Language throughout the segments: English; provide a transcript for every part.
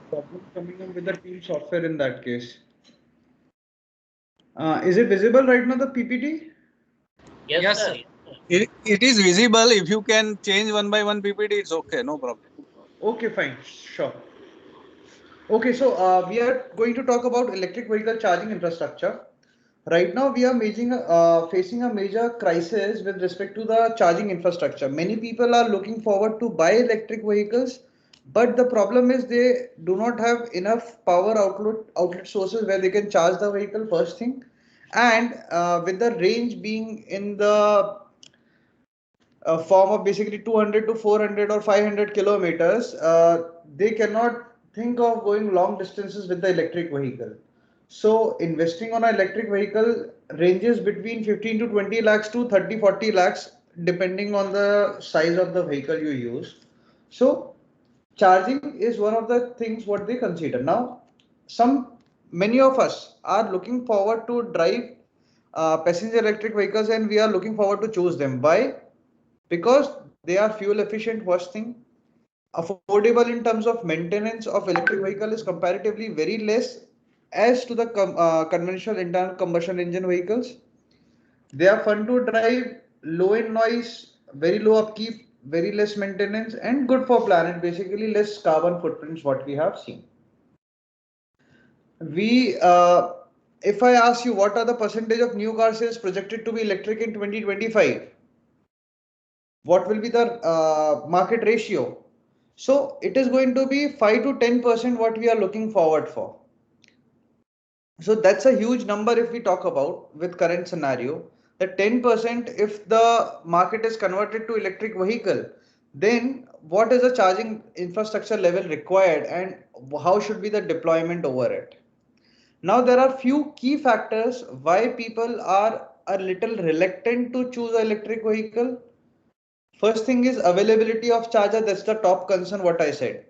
Problem coming up with the team software in that case. Is it visible right now, the PPT? Yes, Yes, sir. sir. It is visible. If you can change one by one PPT, it's okay. No problem. Okay, fine. Sure. Okay, so we are going to talk about electric vehicle charging infrastructure. Right now, we are facing a major crisis with respect to the charging infrastructure. Many people are looking forward to buy electric vehicles, but the problem is they do not have enough power outlet sources where they can charge the vehicle first thing, and with the range being in the form of basically 200 to 400 or 500 kilometers, they cannot think of going long distances with the electric vehicle. So investing on an electric vehicle ranges between 15 to 20 lakhs to 30-40 lakhs depending on the size of the vehicle you use. So charging is one of the things what they consider. Now, many of us are looking forward to drive passenger electric vehicles, and we are looking forward to choose them. Why? Because they are fuel efficient, first thing. Affordable in terms of maintenance of electric vehicle is comparatively very less as to the conventional internal combustion engine vehicles. They are fun to drive, low in noise, very low upkeep, very less maintenance, and good for planet, basically less carbon footprints what we have seen. We uh, if I ask you what are the percentage of new car sales projected to be electric in 2025, what will be the market ratio? So it is going to be 5 to 10% what we are looking forward for. So that's a huge number if we talk about with current scenario. The 10%, if the market is converted to electric vehicle, then what is the charging infrastructure level required and how should be the deployment over it? Now there are few key factors why people are a little reluctant to choose an electric vehicle. First thing is availability of charger. That's the top concern what I said.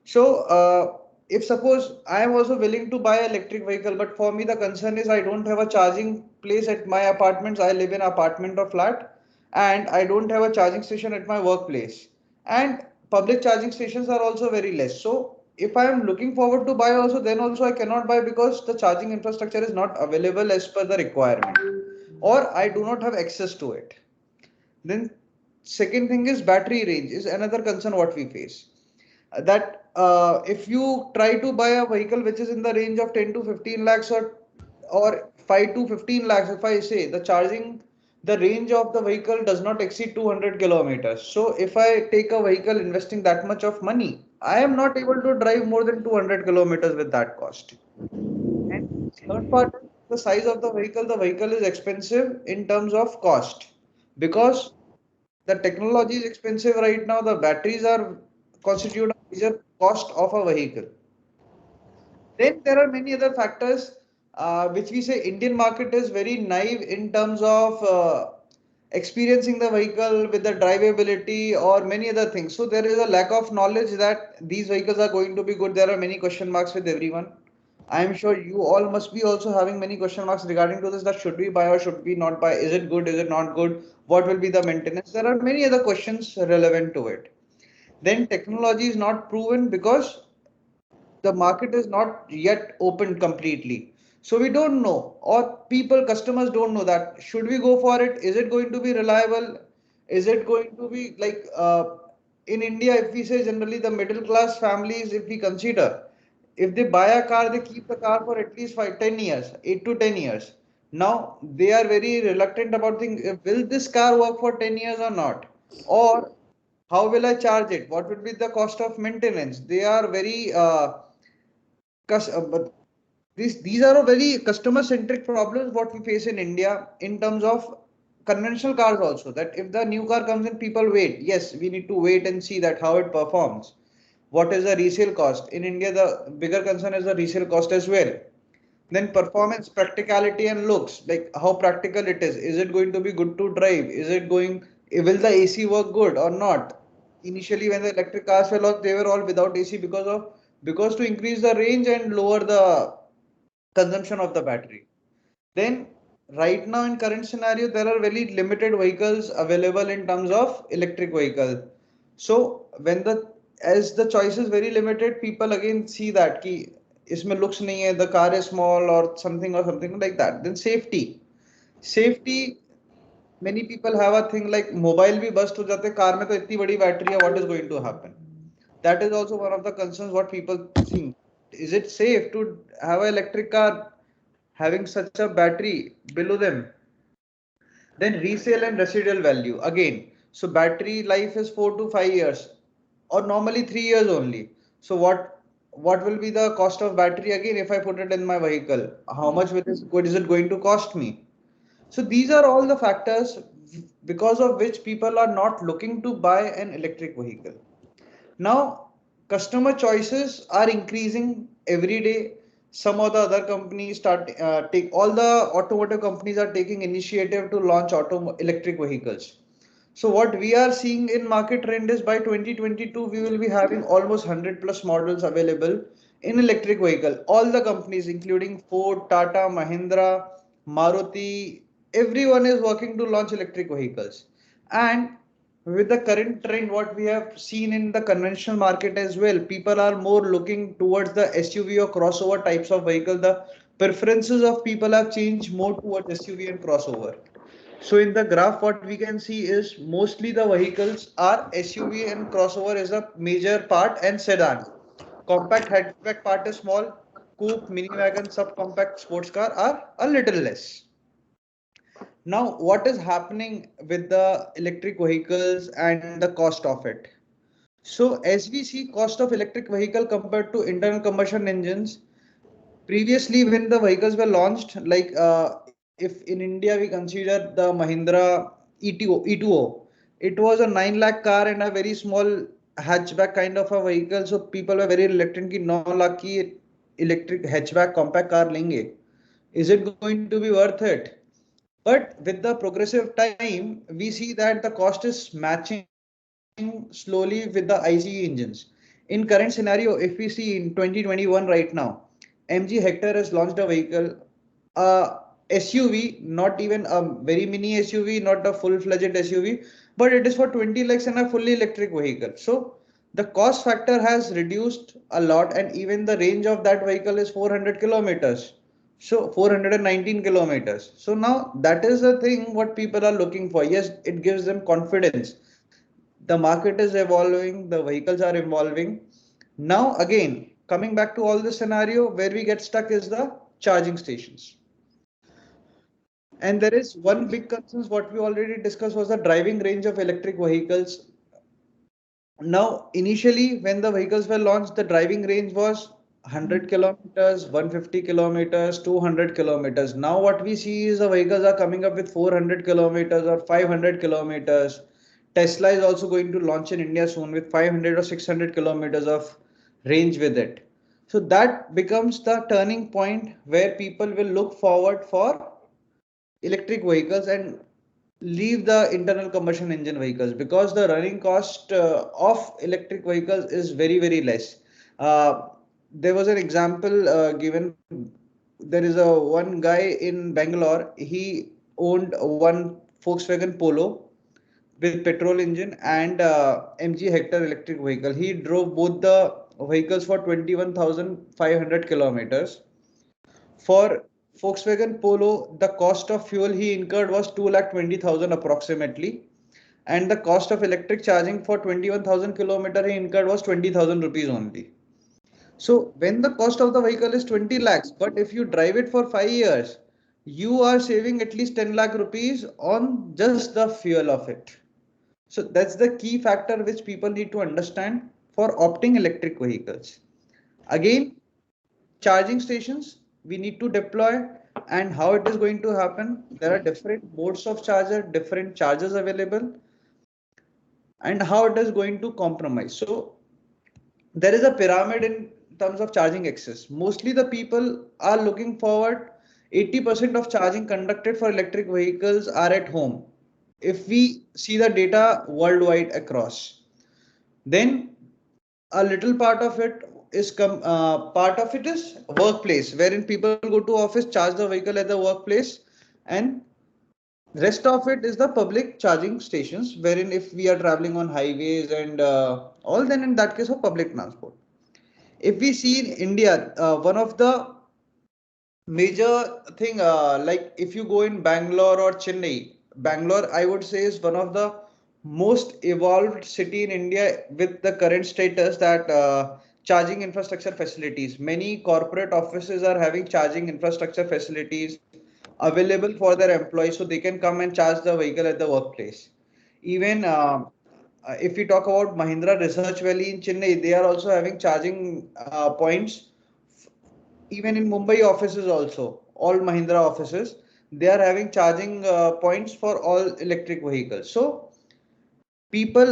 So if suppose I am also willing to buy an electric vehicle, but for me the concern is I don't have a charging place at my apartments. I live in apartment or flat, and I don't have a charging station at my workplace. And public charging stations are also very less. So if I am looking forward to buy also, then also I cannot buy because the charging infrastructure is not available as per the requirement, or I do not have access to it. Then second thing is battery range is another concern what we face. That if you try to buy a vehicle which is in the range of 10 to 15 lakhs, or 5 to 15 lakhs, if I say the range of the vehicle does not exceed 200 kilometers. So if I take a vehicle investing that much of money, I am not able to drive more than 200 kilometers with that cost. And third part is the size of the vehicle. The vehicle is expensive in terms of cost because the technology is expensive right now. The batteries are constitute a major cost of a vehicle. Then there are many other factors which we say Indian market is very naive in terms of experiencing the vehicle with the drivability or many other things. So there is a lack of knowledge that these vehicles are going to be good. There are many question marks with everyone. I am sure you all must be also having many question marks regarding to this, that should we buy or should we not buy? Is it good? Is it not good? What will be the maintenance? There are many other questions relevant to it. Then technology is not proven because the market is not yet opened completely. So we don't know, or people, customers don't know that should we go for it? Is it going to be reliable? Is it going to be like in India, if we say generally the middle class families, if we consider, if they buy a car, they keep the car for at least 10 years, 8 to 10 years. Now they are very reluctant about thinking, will this car work for 10 years or not? Or how will I charge it? What would be the cost of maintenance? They are very but these are a very customer centric problems what we face in India in terms of conventional cars also. That if the new car comes in, people wait. Yes, we need to wait and see that how it performs. What is the resale cost? In India, the bigger concern is the resale cost as well. Then performance, practicality, and looks, like how practical it is. Is it going to be good to drive? Will the AC work good or not? Initially, when the electric cars were launched, they were all without AC because to increase the range and lower the consumption of the battery. Then right now in current scenario, there are very limited vehicles available in terms of electric vehicle. So when the as the choice is very limited, people again see that ki isme looks nahi hai, the car is small or something like that. Then safety, many people have a thing like mobile bhi burst ho jate, car mein to itni badi battery hai, what is going to happen? That is also one of the concerns what people think. Is it safe to have an electric car having such a battery below them? Then resale and residual value again. So battery life is 4 to 5 years, or normally 3 years only. So what will be the cost of battery again if I put it in my vehicle? How much what is it going to cost me? So these are all the factors because of which people are not looking to buy an electric vehicle. Now, customer choices are increasing every day. Some of the other companies take all the automotive companies are taking initiative to launch electric vehicles. So what we are seeing in market trend is by 2022 we will be having almost 100 plus models available in electric vehicle. All the companies including Ford, Tata, Mahindra, Maruti, everyone is working to launch electric vehicles. And with the current trend, what we have seen in the conventional market as well, people are more looking towards the SUV or crossover types of vehicle. The preferences of people have changed more towards SUV and crossover. So in the graph, what we can see is mostly the vehicles are SUV and crossover is a major part and sedan. Compact hatchback part is small. Coupe, miniwagon, subcompact sports car are a little less. Now, what is happening with the electric vehicles and the cost of it? So, as we see cost of electric vehicle compared to internal combustion engines, previously when the vehicles were launched, like if in India we consider the Mahindra E2O, it was a 9 lakh car and a very small hatchback kind of a vehicle. So people were very reluctant ki 9 lakh ki electric hatchback compact car lenge. Is it going to be worth it? But with the progressive time, we see that the cost is matching slowly with the ICE engines. In current scenario, if we see in 2021 right now, MG Hector has launched a vehicle, SUV, not even a very mini SUV, not a full-fledged SUV, but it is for 20 lakhs and a fully electric vehicle. So the cost factor has reduced a lot, and even the range of that vehicle is 400 kilometers. So 419 kilometers. So now that is the thing what people are looking for. Yes, it gives them confidence. The market is evolving, the vehicles are evolving. Now again, coming back to all the scenario where we get stuck is the charging stations. And there is one big concern what we already discussed was the driving range of electric vehicles. Now, initially, when the vehicles were launched, the driving range was 100 kilometers, 150 kilometers, 200 kilometers. Now, what we see is the vehicles are coming up with 400 kilometers or 500 kilometers. Tesla is also going to launch in India soon with 500 or 600 kilometers of range with it. So that becomes the turning point where people will look forward for electric vehicles and leave the internal combustion engine vehicles because the running cost of electric vehicles is very less. There was an example given. There is a one guy in Bangalore. He owned one Volkswagen Polo with petrol engine and MG Hector electric vehicle. He drove both the vehicles for 21,500 kilometers. For Volkswagen Polo, the cost of fuel he incurred was 2,20,000 approximately, and the cost of electric charging for 21,000 kilometer he incurred was 20,000 rupees only. So when the cost of the vehicle is 20 lakhs, but if you drive it for 5 years, you are saving at least 10 lakh rupees on just the fuel of it. So that's the key factor which people need to understand for opting electric vehicles. Again, charging stations we need to deploy, and how it is going to happen. There are different modes of charger, different chargers available, and how it is going to compromise. So there is a pyramid in terms of charging access. Mostly the people are looking forward. 80% of charging conducted for electric vehicles are at home. If we see the data worldwide across, then a little part of it is workplace, wherein people go to office, charge the vehicle at the workplace, and Rest of it is the public charging stations, wherein if we are traveling on highways and all, then in that case of public transport. If we see in India, one of the major thing, like if you go in Bangalore or Chennai, Bangalore, I would say, is one of the most evolved city in India with the current status that charging infrastructure facilities. Many corporate offices are having charging infrastructure facilities available for their employees so they can come and charge the vehicle at the workplace. Even if we talk about Mahindra Research Valley in Chennai, they are also having charging points. Even in Mumbai offices also, all Mahindra offices, they are having charging points for all electric vehicles. So people,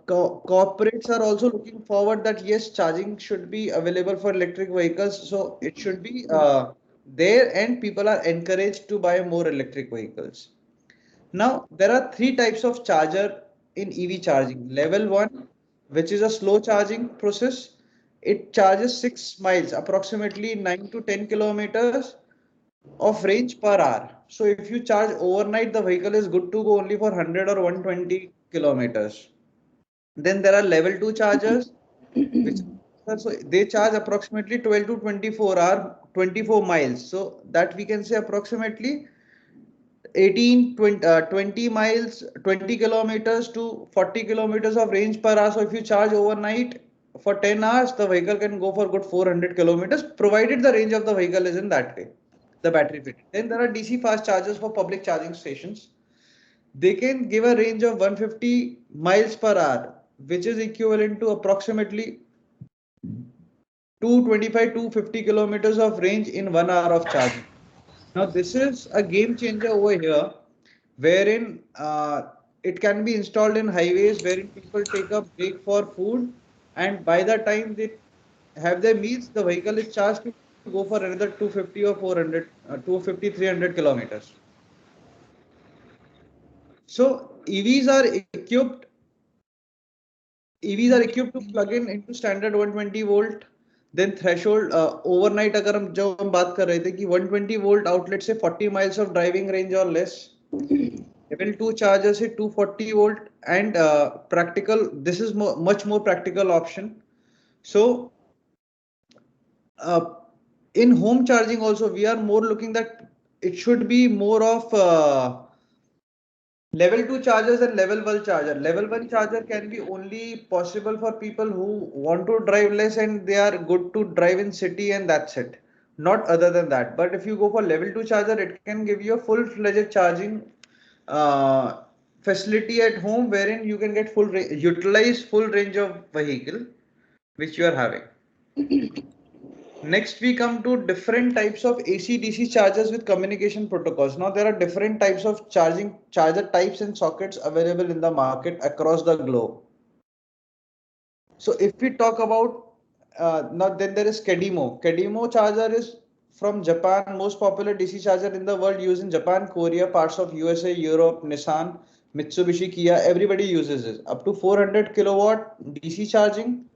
corporates are also looking forward that yes, charging should be available for electric vehicles. So it should be there, and people are encouraged to buy more electric vehicles. Now, there are three types of charger in EV charging. Level 1, which is a slow charging process. It charges 6 miles, approximately 9 to 10 kilometers of range per hour. So if you charge overnight, the vehicle is good to go only for 100 or 120 kilometers. Then there are level 2 chargers, which so they charge approximately 12 to 24 miles. So that we can say approximately 18 20 miles, 20 kilometers to 40 kilometers of range per hour. So if you charge overnight for 10 hours, the vehicle can go for good 400 kilometers, provided the range of the vehicle is in that way, the battery fit. Then there are DC fast chargers for public charging stations. They can give a range of 150 miles per hour, which is equivalent to approximately 225 to 50 kilometers of range in 1 hour of charging. Now, this is a game changer over here, wherein it can be installed in highways wherein people take a break for food, and by the time they have their meals, the vehicle is charged to go for another 250 or 400, 250, 300 kilometers. So EVs are equipped to plug in into standard 120 volt. Then threshold overnight, अगर हम जब हम बात कर रहे थे कि 120 volt outlet से 40 miles of driving range or less. Level 2 chargers is 240 volt, and practical. This is much more practical option. So uh, in home charging also, we are more looking that it should be more of level 2 chargers and level 1 charger. Level 1 charger can be only possible for people who want to drive less and they are good to drive in city, and that's it. Not other than that. But if you go for level 2 charger, it can give you a full-fledged charging uh, facility at home, wherein you can get utilize full range of vehicle which you are having. Next, we come to different types of AC DC chargers with communication protocols. Now, there are different types of charger types and sockets available in the market across the globe. So, if we talk about now, then there is Kedimo. Kedimo charger is from Japan, most popular DC charger in the world, used in Japan, Korea, parts of USA, Europe, Nissan, Mitsubishi, Kia. Everybody uses it. Up to 400 kilowatt DC charging,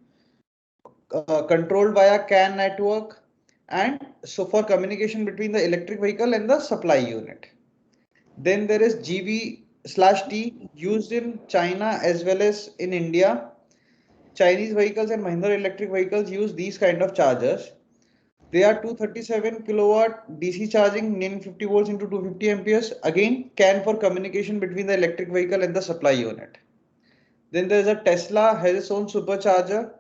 controlled via CAN network, and so for communication between the electric vehicle and the supply unit. Then there is GB/T, used in China as well as in India. Chinese vehicles and Mahindra electric vehicles use these kind of chargers. They are 237 kilowatt DC charging, 950 volts into 250 amperes. Again, CAN for communication between the electric vehicle and the supply unit. Then there is a Tesla, has its own supercharger,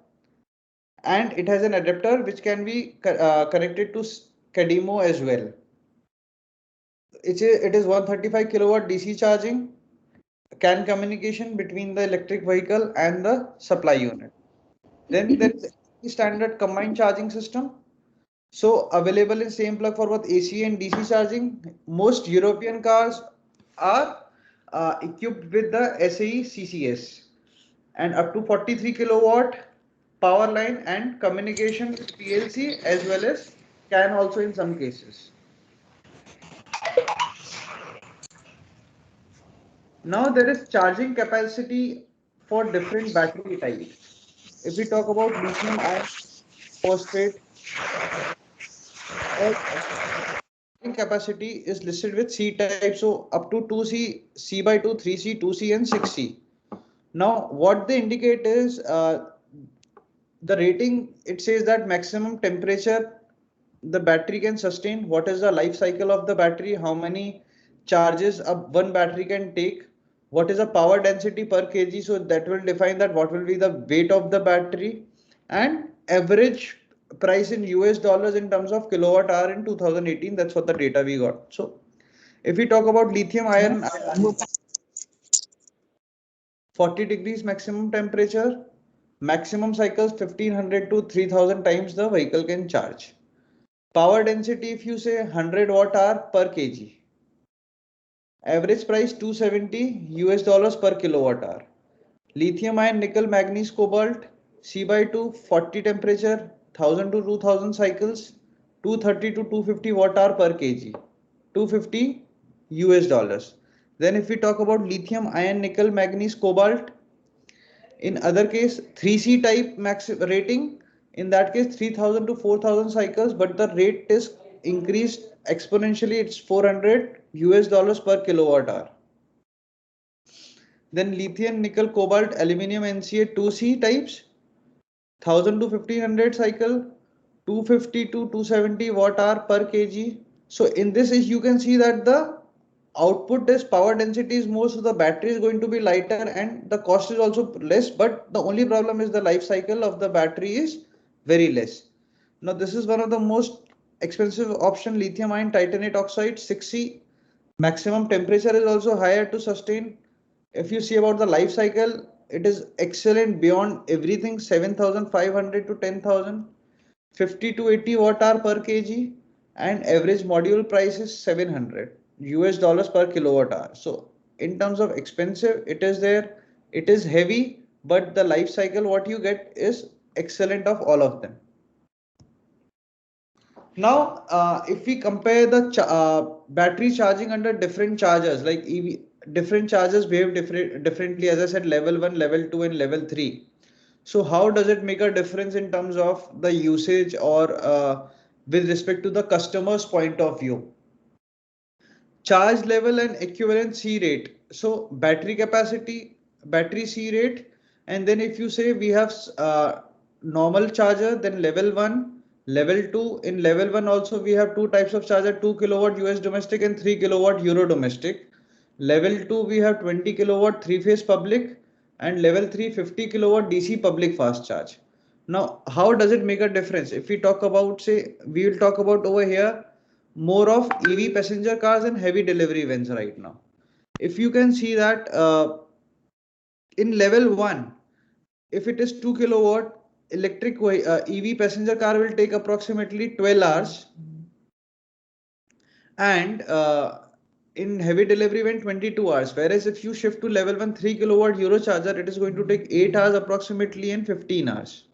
and it has an adapter which can be connected to Kadimo as well. It is 135 kilowatt DC charging, CAN communication between the electric vehicle and the supply unit. Then there is a standard combined charging system. So available in same plug for both AC and DC charging. Most European cars are equipped with the SAE CCS, and up to 43 kilowatt power line and communication with PLC as well as CAN also in some cases. Now there is charging capacity for different battery types. If we talk about lithium ion phosphate, all capacity is listed with C type, so up to 2C, C by 2, 3C, 2C and 6C. Now what they indicate is the rating, it says that maximum temperature the battery can sustain, what is the life cycle of the battery, how many charges one battery can take, what is the power density per kg, so that will define that what will be the weight of the battery, and average price in US dollars in terms of kilowatt hour in 2018. That's what the data we got. So if we talk about lithium ion, 40 degrees maximum temperature, maximum cycles 1500 to 3000 times the vehicle can charge. Power density, if you say 100 watt hour per kg. Average price 270 US dollars per kilowatt hour. Lithium ion nickel manganese cobalt C by 2 40 temperature 1000 to 2000 cycles 230 to 250 watt hour per kg 250 US dollars. Then if we talk about lithium ion nickel manganese cobalt, in other case 3C type max rating, in that case 3000 to 4000 cycles, but the rate is increased exponentially, it's 400 US dollars per kilowatt hour. Then lithium nickel cobalt aluminum NCA 2C types 1000 to 1500 cycle 250 to 270 watt hour per kg. So in this is you can see that the output is power density is more, so the battery is going to be lighter and the cost is also less, but the only problem is the life cycle of the battery is very less. Now this is one of the most expensive option, lithium ion titanate oxide 6C. Maximum temperature is also higher to sustain. If you see about the life cycle, it is excellent beyond everything, 7500 to 10,000, 50 to 80 watt hour per kg, and average module price is 700 US dollars per kilowatt hour. So in terms of expensive, it is there, it is heavy, but the life cycle what you get is excellent of all of them. Now, if we compare the battery charging under different chargers, like EV, different chargers behave differently, as I said, level 1, level 2 and level 3. So how does it make a difference in terms of the usage or with respect to the customer's point of view? Charge level and equivalent C rate. So battery capacity, battery C rate, and then if you say we have normal charger, then level 1, level 2. In level 1 also we have two types of charger, 2 kilowatt US domestic and 3 kilowatt Euro domestic. Level 2 we have 20 kilowatt 3-phase public, and level 3 50 kilowatt DC public fast charge. Now how does it make a difference? If we talk about, say, we will talk about over here more of EV passenger cars and heavy delivery vans right now. If you can see that in level 1, if it is 2 kilowatt electric EV passenger car will take approximately 12 hours, and in heavy delivery van 22 hours, whereas if you shift to level 1 3 kilowatt Euro charger, it is going to take 8 hours approximately and 15 hours.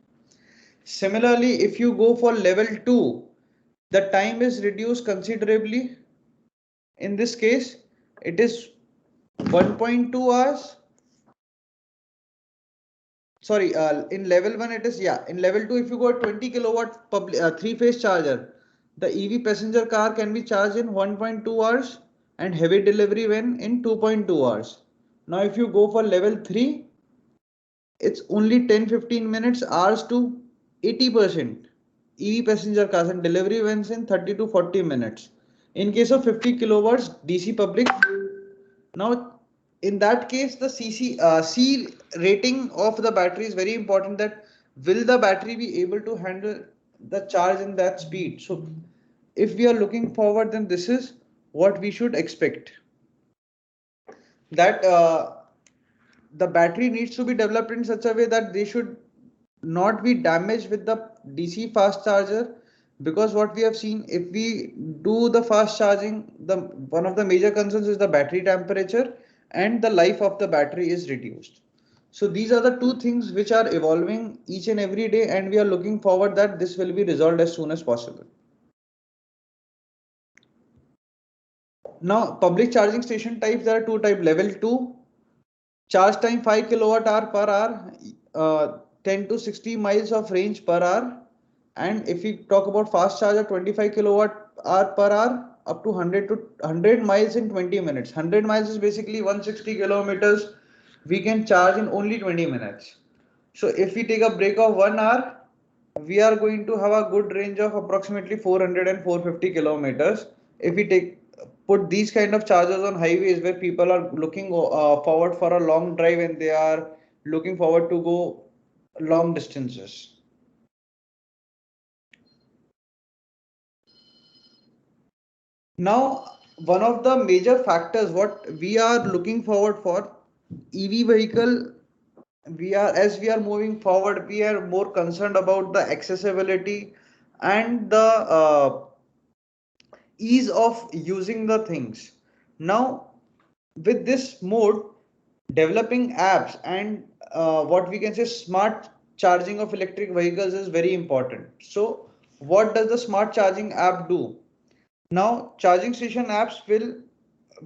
Similarly, if you go for level 2, the time is reduced considerably. In this case, it is 1.2 hours. Sorry, in level 1 it is, yeah, in level 2 if you go 20 kilowatt 3-phase charger, the EV passenger car can be charged in 1.2 hours and heavy delivery van in 2.2 hours. Now if you go for level 3, it's only 10-15 minutes hours to 80% EV passenger cars, and delivery vans in 30 to 40 minutes. In case of 50 kilowatts DC public, now in that case the C rating of the battery is very important, that will the battery be able to handle the charge in that speed. So if we are looking forward, then this is what we should expect, that the battery needs to be developed in such a way that they should not be damaged with the DC fast charger, because what we have seen, if we do the fast charging, the one of the major concerns is the battery temperature and the life of the battery is reduced. So these are the two things which are evolving each and every day, and we are looking forward that this will be resolved as soon as possible. Now public charging station types, there are two types. Level 2, charge time 5 kilowatt hour per hour, 10 to 60 miles of range per hour. And if we talk about fast charger, 25 kilowatt hour per hour, up to 100 miles in 20 minutes. 100 miles is basically 160 kilometers. We can charge in only 20 minutes. So if we take a break of 1 hour, we are going to have a good range of approximately 400 and 450 kilometers. If we put these kind of chargers on highways where people are looking forward for a long drive and they are looking forward to go long distances. Now, one of the major factors what we are looking forward for EV vehicle, as we are moving forward, we are more concerned about the accessibility and the ease of using the things. Now, with this mode, developing apps and what we can say smart charging of electric vehicles is very important. So, what does the smart charging app do? Now, charging station apps will,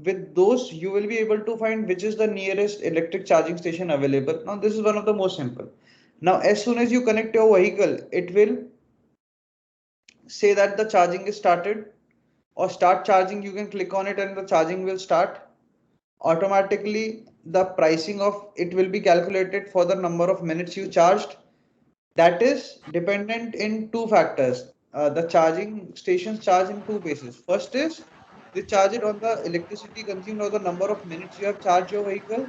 with those, you will be able to find which is the nearest electric charging station available. Now, this is one of the most simple. Now, as soon as you connect your vehicle, it will say that the charging is started, or start charging. You can click on it and the charging will start. Automatically, the pricing of it will be calculated for the number of minutes you charged. That is dependent in two factors. The charging stations charge in two bases. First is they charge it on the electricity consumed or the number of minutes you have charged your vehicle.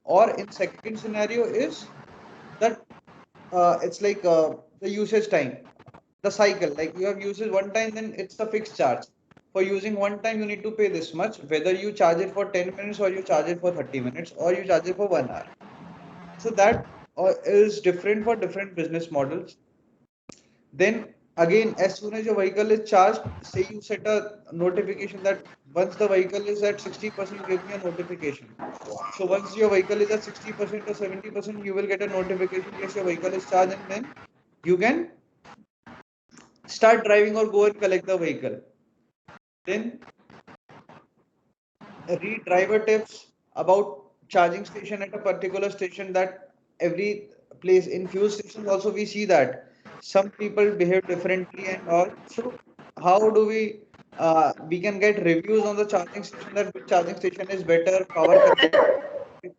Or in second scenario is that it's like the usage time, the cycle. Like you have used it one time, then it's a fixed charge. For using one time, you need to pay this much, whether you charge it for 10 minutes or you charge it for 30 minutes or you charge it for 1 hour. So that is different for different business models. Then again, as soon as your vehicle is charged, say you set a notification that once the vehicle is at 60%, give me a notification. So once your vehicle is at 60% or 70%, you will get a notification, yes, your vehicle is charged, and then you can start driving or go and collect the vehicle. Then read driver tips about charging station at a particular station, that every place in fuel stations also we see that some people behave differently and all. So how do we can get reviews on the charging station, that which charging station is better, power consumption.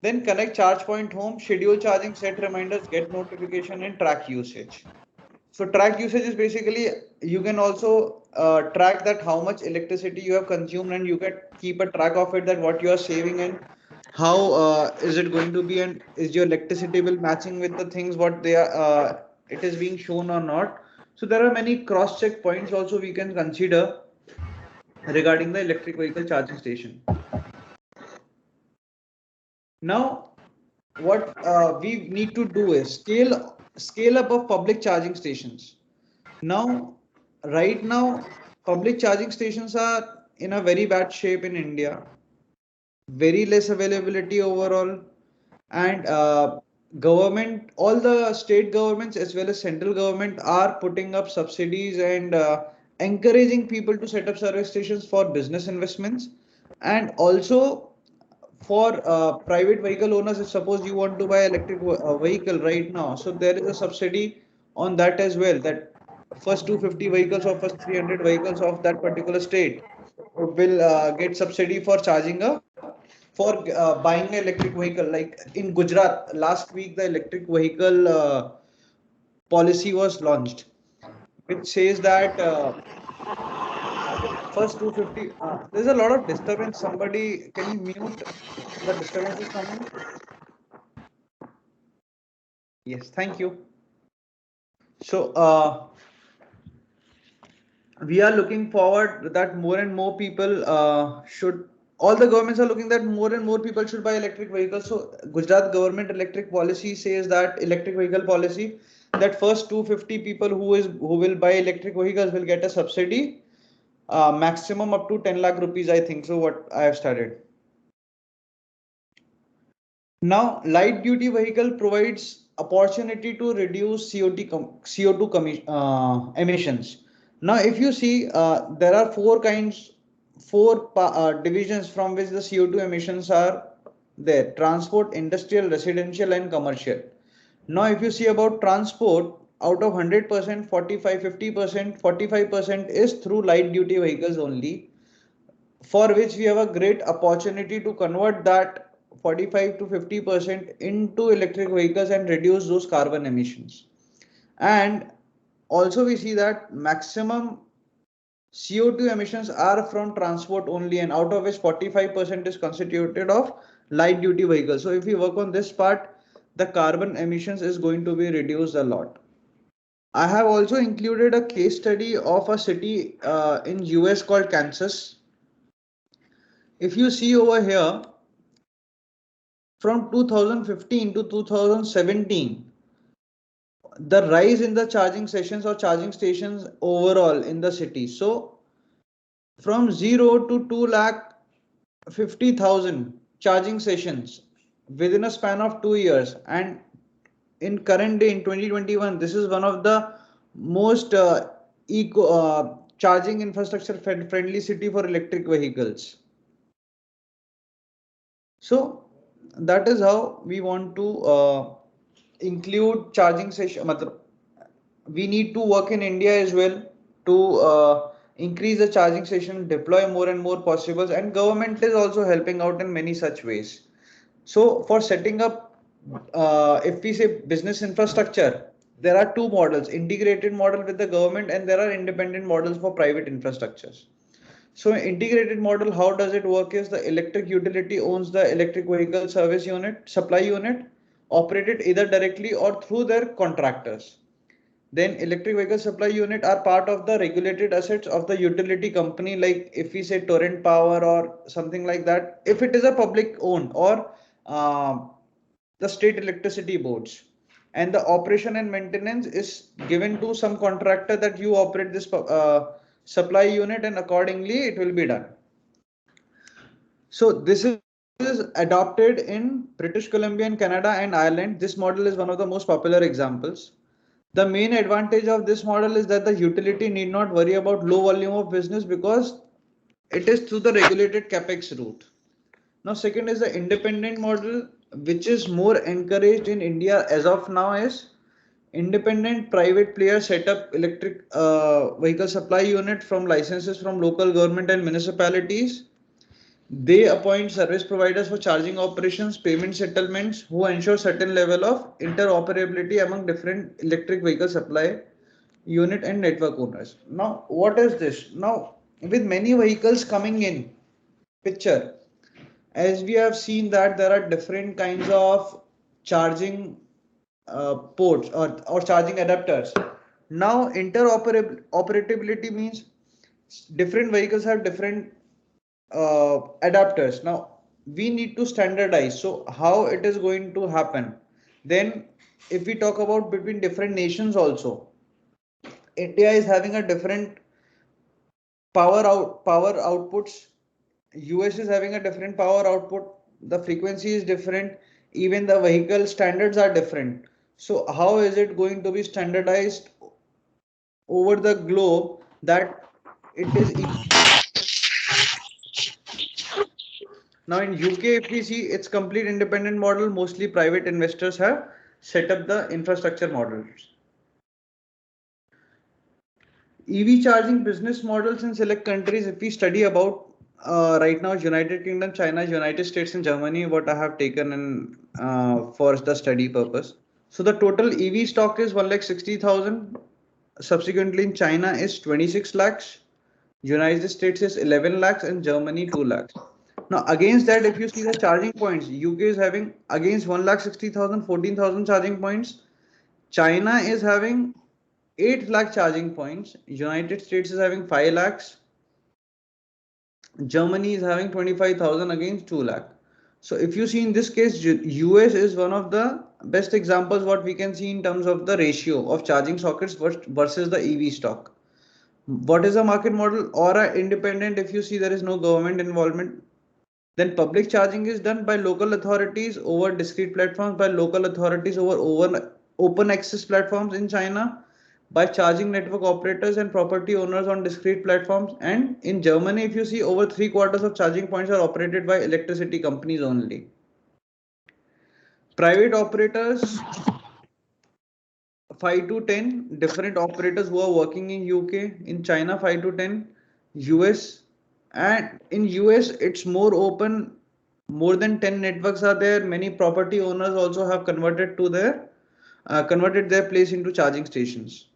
Then connect charge point home, schedule charging, set reminders, get notification, and track usage. So track usage is basically you can also track that how much electricity you have consumed, and you can keep a track of it, that what you are saving and how is it going to be, and is your electricity bill matching with the things what they are it is being shown or not. So there are many cross check points also we can consider regarding the electric vehicle charging station. Now, what we need to do is scale up of public charging stations. Now, right now, public charging stations are in a very bad shape in India. Very less availability overall, and government, all the state governments as well as central government are putting up subsidies and encouraging people to set up service stations for business investments, and also for private vehicle owners. If suppose you want to buy electric vehicle right now, so there is a subsidy on that as well, that first 250 vehicles or first 300 vehicles of that particular state will get subsidy for charging a for buying an electric vehicle. Like in Gujarat last week, the electric vehicle policy was launched, which says that first 250 there's a lot of disturbance. Somebody, can you mute? The disturbance is coming. Yes, thank you. So we are looking forward that more and more people should, all the governments are looking that more and more people should buy electric vehicles. So Gujarat government electric policy says that electric vehicle policy, that first 250 people who will buy electric vehicles will get a subsidy, maximum up to 10 lakh rupees, I think so, what I have studied. Now, light duty vehicle provides opportunity to reduce CO2 emissions. Now, if you see, there are four divisions from which the CO2 emissions are there: transport, industrial, residential, and commercial. Now, if you see about transport, out of 100%, 45, 50%, 45% is through light duty vehicles only, for which we have a great opportunity to convert that 45 to 50% into electric vehicles and reduce those carbon emissions. And also we see that maximum CO2 emissions are from transport only, and out of which 45% is constituted of light duty vehicles. So if we work on this part, the carbon emissions is going to be reduced a lot. I have also included a case study of a city in US called Kansas. If you see over here, from 2015 to 2017, the rise in the charging sessions or charging stations overall in the city. So from 0 to 2 lakh 50,000 charging sessions within a span of 2 years. And in current day in 2021, this is one of the most charging infrastructure friendly city for electric vehicles. So that is how we want to include charging session. We need to work in India as well to increase the charging station, deploy more and more possibles, and government is also helping out in many such ways. So for setting up, if we say business infrastructure, there are two models: integrated model with the government, and there are independent models for private infrastructures. So integrated model, how does it work is the electric utility owns the electric vehicle service unit, supply unit, operated either directly or through their contractors. Then electric vehicle supply unit are part of the regulated assets of the utility company, like if we say Torrent Power or something like that, if it is a public owned, or the state electricity boards. And the operation and maintenance is given to some contractor that you operate this supply unit, and accordingly it will be done. So this is adopted in British Columbia and Canada and Ireland. This model is one of the most popular examples. The main advantage of this model is that the utility need not worry about low volume of business because it is through the regulated capex route. Now, second is the independent model, which is more encouraged in India as of now. Is independent private players set up electric vehicle supply unit from licenses from local government and municipalities. They appoint service providers for charging operations, payment settlements, who ensure certain level of interoperability among different electric vehicle supply unit and network owners. Now, what is this? Now, with many vehicles coming in picture, as we have seen that there are different kinds of charging ports or charging adapters. Now, interoperability means different vehicles have different adapters. Now we need to standardize. So how it is going to happen? Then if we talk about between different nations also, India is having a different power outputs. US is having a different power output. The frequency is different. Even the vehicle standards are different. So how is it going to be standardized over the globe that it is now in UK, if we see it's complete independent model, mostly private investors have set up the infrastructure models. EV charging business models in select countries, if we study about right now, United Kingdom, China, United States, and Germany, what I have taken in for the study purpose. So the total EV stock is 1,60,000. Subsequently, in China is 26 lakhs, United States is 11 lakhs, and Germany 2 lakhs. Now, against that, if you see the charging points, UK is having against 1,60,000, 14,000 charging points. China is having 8 lakh charging points. United States is having 5 lakhs. Germany is having 25,000 against 2 lakh. So if you see in this case, US is one of the best examples what we can see in terms of the ratio of charging sockets versus the EV stock. What is the market model? Or independent, if you see there is no government involvement. Then public charging is done by local authorities over discrete platforms, by local authorities over open access platforms in China, by charging network operators and property owners on discrete platforms. And in Germany, if you see, over 3/4 of charging points are operated by electricity companies only. Private operators 5 to 10 different operators who are working in UK, in China 5 to 10, US, and in US it's more open. More than 10 networks are there. Many property owners also have converted their place into charging stations.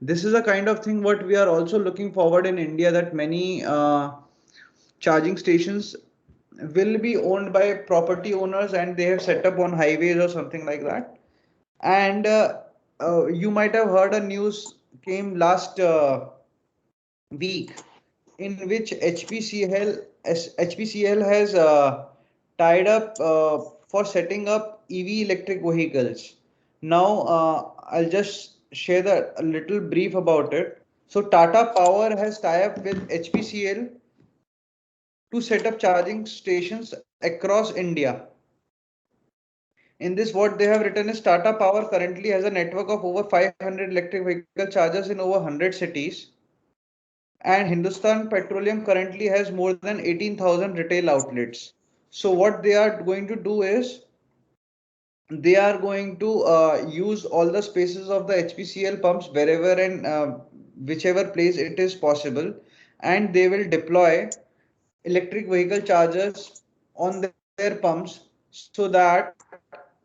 This is a kind of thing what we are also looking forward in India, that many charging stations will be owned by property owners and they have set up on highways or something like that. And you might have heard a news came last week in which HPCL has tied up for setting up EV electric vehicles. Now, I'll just share a little brief about it. So, Tata Power has tied up with HPCL to set up charging stations across India. In this, what they have written is Tata Power currently has a network of over 500 electric vehicle chargers in over 100 cities. And Hindustan Petroleum currently has more than 18,000 retail outlets. So what they are going to do is they are going to use all the spaces of the HPCL pumps wherever and whichever place it is possible, and they will deploy electric vehicle chargers on their pumps so that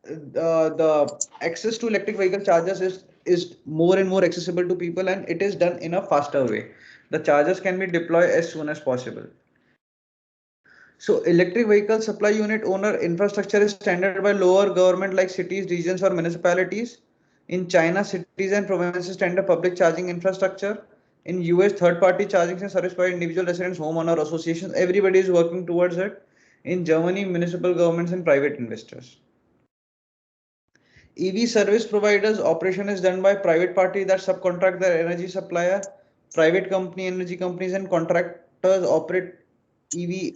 the access to electric vehicle chargers is more and more accessible to people, and it is done in a faster way. The chargers can be deployed as soon as possible. So electric vehicle supply unit owner infrastructure is standard by lower government like cities, regions or municipalities. In China, cities and provinces tender public charging infrastructure. In US, third party charging and service by individual residents, homeowner associations. Everybody is working towards it. In Germany, municipal governments and private investors. EV service providers operation is done by private party that subcontract their energy supplier. Private company, energy companies and contractors operate EV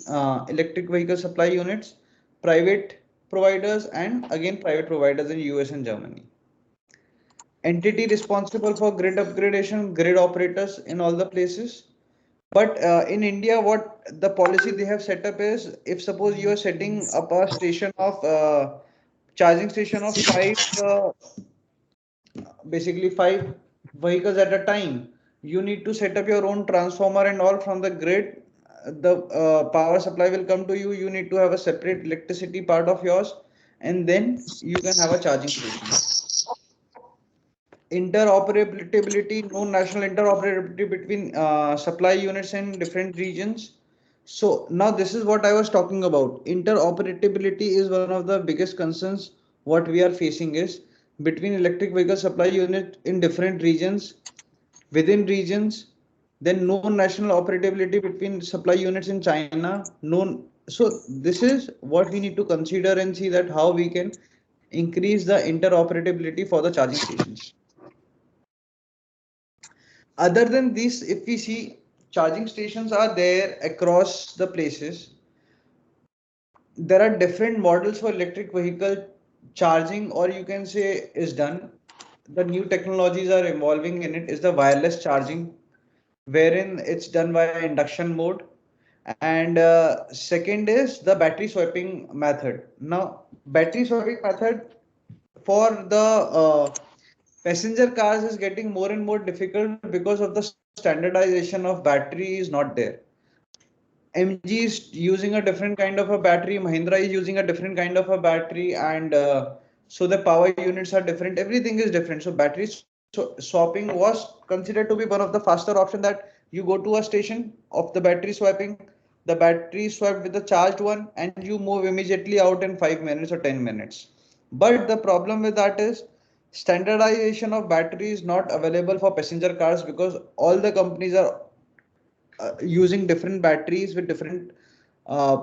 electric vehicle supply units. Private providers and again private providers in US and Germany. Entity responsible for grid upgradation, grid operators in all the places. But in India, what the policy they have set up is, if suppose you are setting up a station of charging station of basically five vehicles at a time, you need to set up your own transformer and all from the grid. The power supply will come to you. You need to have a separate electricity part of yours, and then you can have a charging station. Interoperability, no national interoperability between supply units in different regions. So now this is what I was talking about. Interoperability is one of the biggest concerns what we are facing is between electric vehicle supply unit in different regions, within regions, then no national operability between supply units in China. No, so this is what we need to consider and see that how we can increase the interoperability for the charging stations. Other than this, if we see charging stations are there across the places, there are different models for electric vehicle charging, or you can say is done. The new technologies are evolving in it is the wireless charging, wherein it's done via induction mode. And second is the battery swapping method. Now, battery swapping method for the passenger cars is getting more and more difficult because of the standardization of battery is not there. MG is using a different kind of a battery, Mahindra is using a different kind of a battery, and so the power units are different. Everything is different. So battery swapping was considered to be one of the faster option, that you go to a station of the battery swapping, the battery swapped with the charged one, and you move immediately out in 5 minutes or 10 minutes. But the problem with that is standardization of battery is not available for passenger cars because all the companies are using different batteries uh,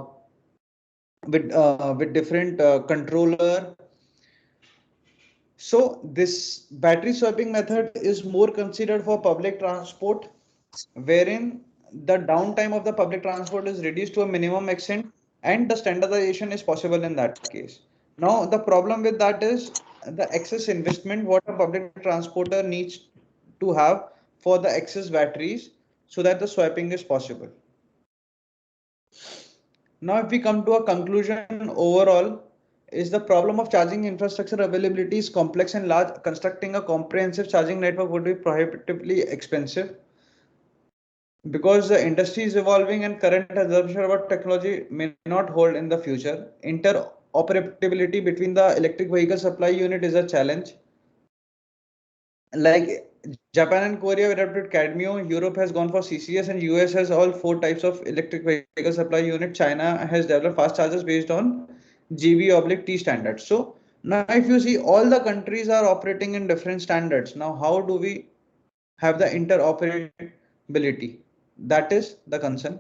with different controller. So this battery swapping method is more considered for public transport, wherein the downtime of the public transport is reduced to a minimum extent, and the standardization is possible in that case. Now the problem with that is the excess investment what a public transporter needs to have for the excess batteries so that the swapping is possible. Now, if we come to a conclusion overall, is the problem of charging infrastructure availability is complex and large. Constructing a comprehensive charging network would be prohibitively expensive. Because the industry is evolving and current assumptions about technology may not hold in the future, interoperability between the electric vehicle supply unit is a challenge. Like Japan and Korea adopted CADMIO, Europe has gone for CCS, and US has all 4 types of electric vehicle supply unit. China has developed fast chargers based on GB/T standards. So now if you see, all the countries are operating in different standards. Now how do we have the interoperability? That is the concern.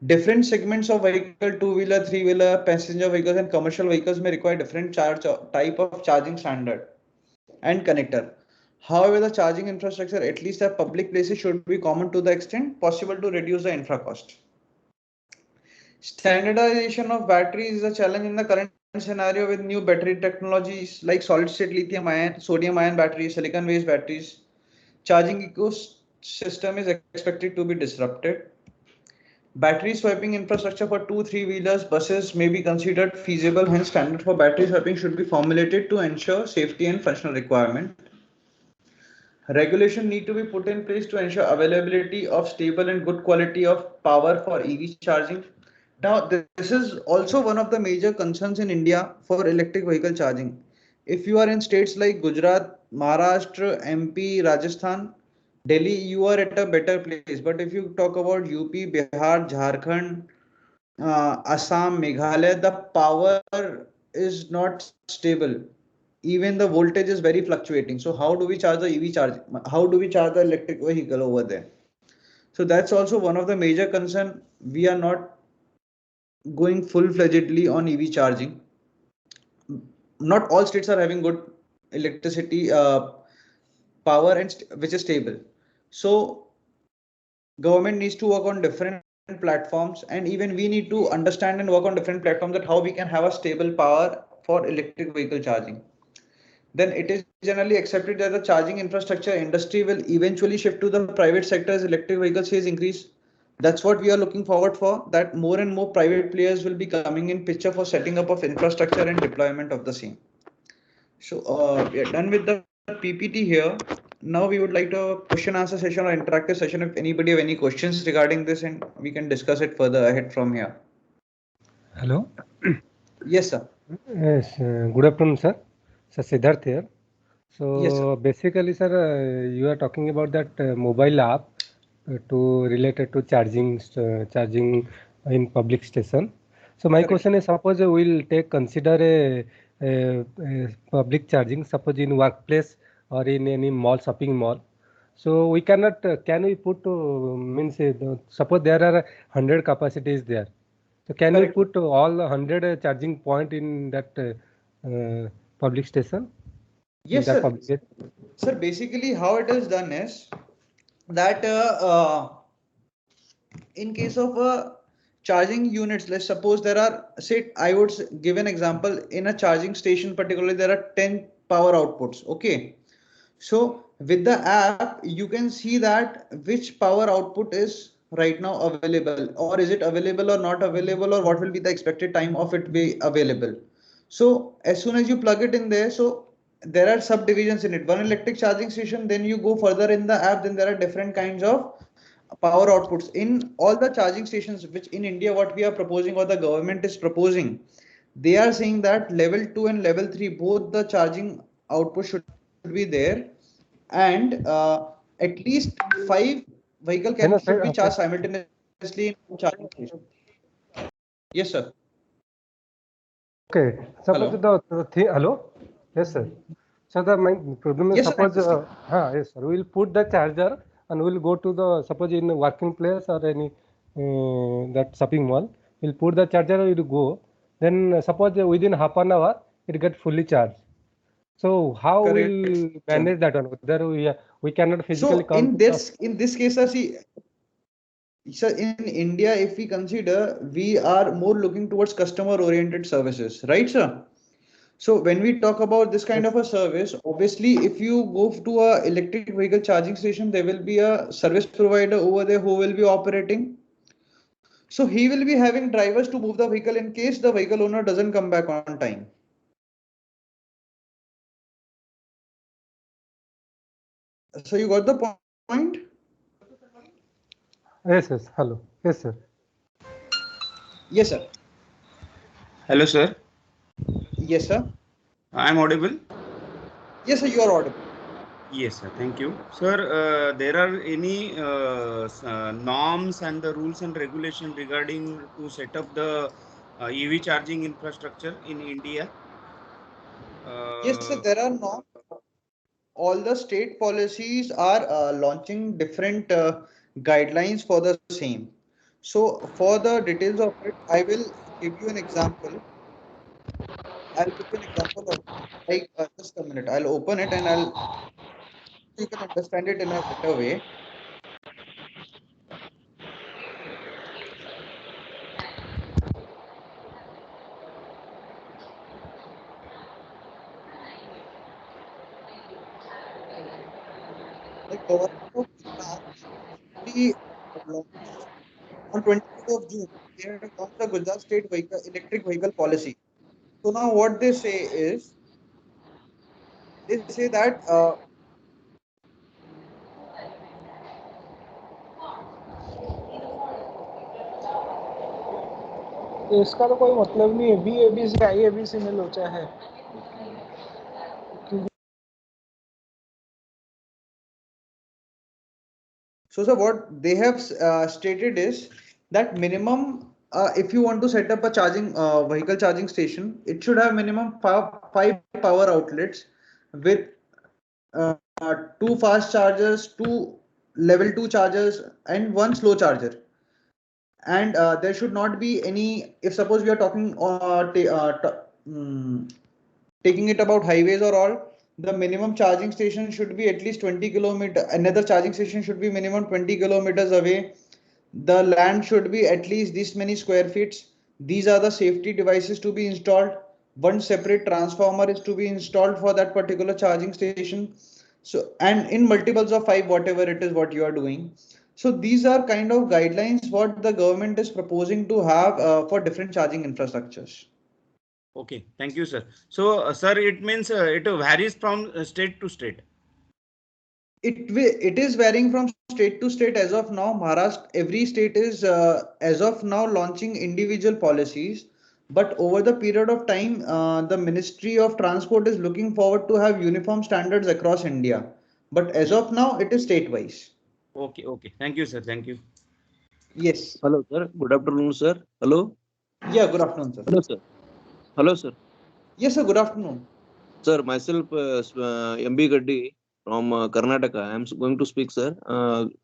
Different segments of vehicle, two-wheeler, three-wheeler, passenger vehicles, and commercial vehicles may require different type of charging standard and connector. However, the charging infrastructure, at least at public places, should be common to the extent possible to reduce the infra cost. Standardization of batteries is a challenge in the current scenario with new battery technologies like solid-state lithium-ion, sodium-ion batteries, silicon-based batteries. Charging ecosystem is expected to be disrupted. Battery swapping infrastructure for two, three-wheelers, buses may be considered feasible. Hence, standard for battery swapping should be formulated to ensure safety and functional requirement. Regulation need to be put in place to ensure availability of stable and good quality of power for EV charging. Now, this is also one of the major concerns in India for electric vehicle charging. If you are in states like Gujarat, Maharashtra, MP, Rajasthan, Delhi, you are at a better place. But if you talk about UP, Bihar, Jharkhand, Assam, Meghalaya, the power is not stable. Even the voltage is very fluctuating. So how do we charge the EV charge? How do we charge the electric vehicle over there? So that's also one of the major concern. We are not going full-fledgedly on EV charging. Not all states are having good electricity power and which is stable. So government needs to work on different platforms, and even we need to understand and work on different platforms that how we can have a stable power for electric vehicle charging. Then it is generally accepted that the charging infrastructure industry will eventually shift to the private sector as electric vehicle sales increase. That's what we are looking forward for, that more and more private players will be coming in picture for setting up of infrastructure and deployment of the same. So we are done with the PPT here. Now we would like to question answer session or interactive session if anybody have any questions regarding this, and we can discuss it further ahead from here. Hello. Yes, sir. Yes, good afternoon, sir. Sir Siddharth here. So Yes, sir. basically, sir, you are talking about that mobile app to related to charging in public station. So my Correct. question is, suppose we'll consider a public charging, suppose in workplace or in any mall, shopping mall. So we cannot, can we put, suppose there are 100 capacities there. So can Correct. we put all 100 charging point in that public station? Yes, sir. Sir, basically how it is done is that in case of charging units, let's suppose there are, say, I would give an example, in a charging station particularly there are 10 power outputs. Okay. So with the app, you can see that which power output is right now available, or is it available or not available, or what will be the expected time of it be available. So as soon as you plug it in there, so there are subdivisions in it. One electric charging station, then you go further in the app, then there are different kinds of power outputs in all the charging stations, which in India, what we are proposing or the government is proposing, they are saying that level 2 and level 3, both the charging output should be there, and at least 5 vehicle should be charged simultaneously in charging station. Yes, sir. Okay. Suppose the thing, hello? Yes, sir. So my problem is, yes, suppose, sir, yes, sir. We'll put the charger and we'll go to the, suppose in a working place or any that shopping mall, we'll put the charger, we'll go. Then suppose within half an hour, it get fully charged. So how we'll manage that one? Whether we cannot physically come. So in this case, see, sir, in India, if we consider, we are more looking towards customer oriented services, right, sir? So when we talk about this kind of a service, obviously, if you go to a electric vehicle charging station, there will be a service provider over there who will be operating. So he will be having drivers to move the vehicle in case the vehicle owner doesn't come back on time. So you got the point? Yes, yes. Hello. Yes, sir. Yes, sir. Hello, sir. Yes, sir. I'm audible. Yes, sir. You are audible. Yes, sir. Thank you, sir. There are any norms and the rules and regulation regarding to set up the EV charging infrastructure in India? Yes, sir. There are not. All the state policies are launching different guidelines for the same. So for the details of it, I will give you an example. I'll give you an example of like just a minute. I'll open it and you can understand it in a better way. The government of Gujarat recently launched on 23rd of June. They have launched the Gujarat State Vehicle Electric Vehicle Policy. So now what they say is they say that इसका तो कोई मतलब नहीं है। B A B से आई A B से में लोचा है। so, sir, what they have stated is that minimum, if you want to set up a charging vehicle charging station, it should have minimum five power outlets with two fast chargers, two level 2 chargers, and one slow charger. And there should not be any. If suppose we are talking taking it about highways or all, the minimum charging station should be at least 20 kilometer. Another charging station should be minimum 20 kilometers away. The land should be at least this many square feet. These are the safety devices to be installed. One separate transformer is to be installed for that particular charging station. So, and in multiples of 5, whatever it is what you are doing. So these are kind of guidelines what the government is proposing to have for different charging infrastructures. Okay, thank you, sir. So, sir, it means it varies from state to state. It is varying from state to state as of now. Maharashtra, every state is as of now launching individual policies, but over the period of time, the Ministry of Transport is looking forward to have uniform standards across India. But as of now, it is state wise. Okay, okay. Thank you, sir. Thank you. Yes. Hello, sir. Good afternoon, sir. Hello. Yeah. Good afternoon, sir. Hello, sir. Hello, sir. Yes, sir. Good afternoon. Sir, myself, MB Gaddi from Karnataka. I am going to speak, sir.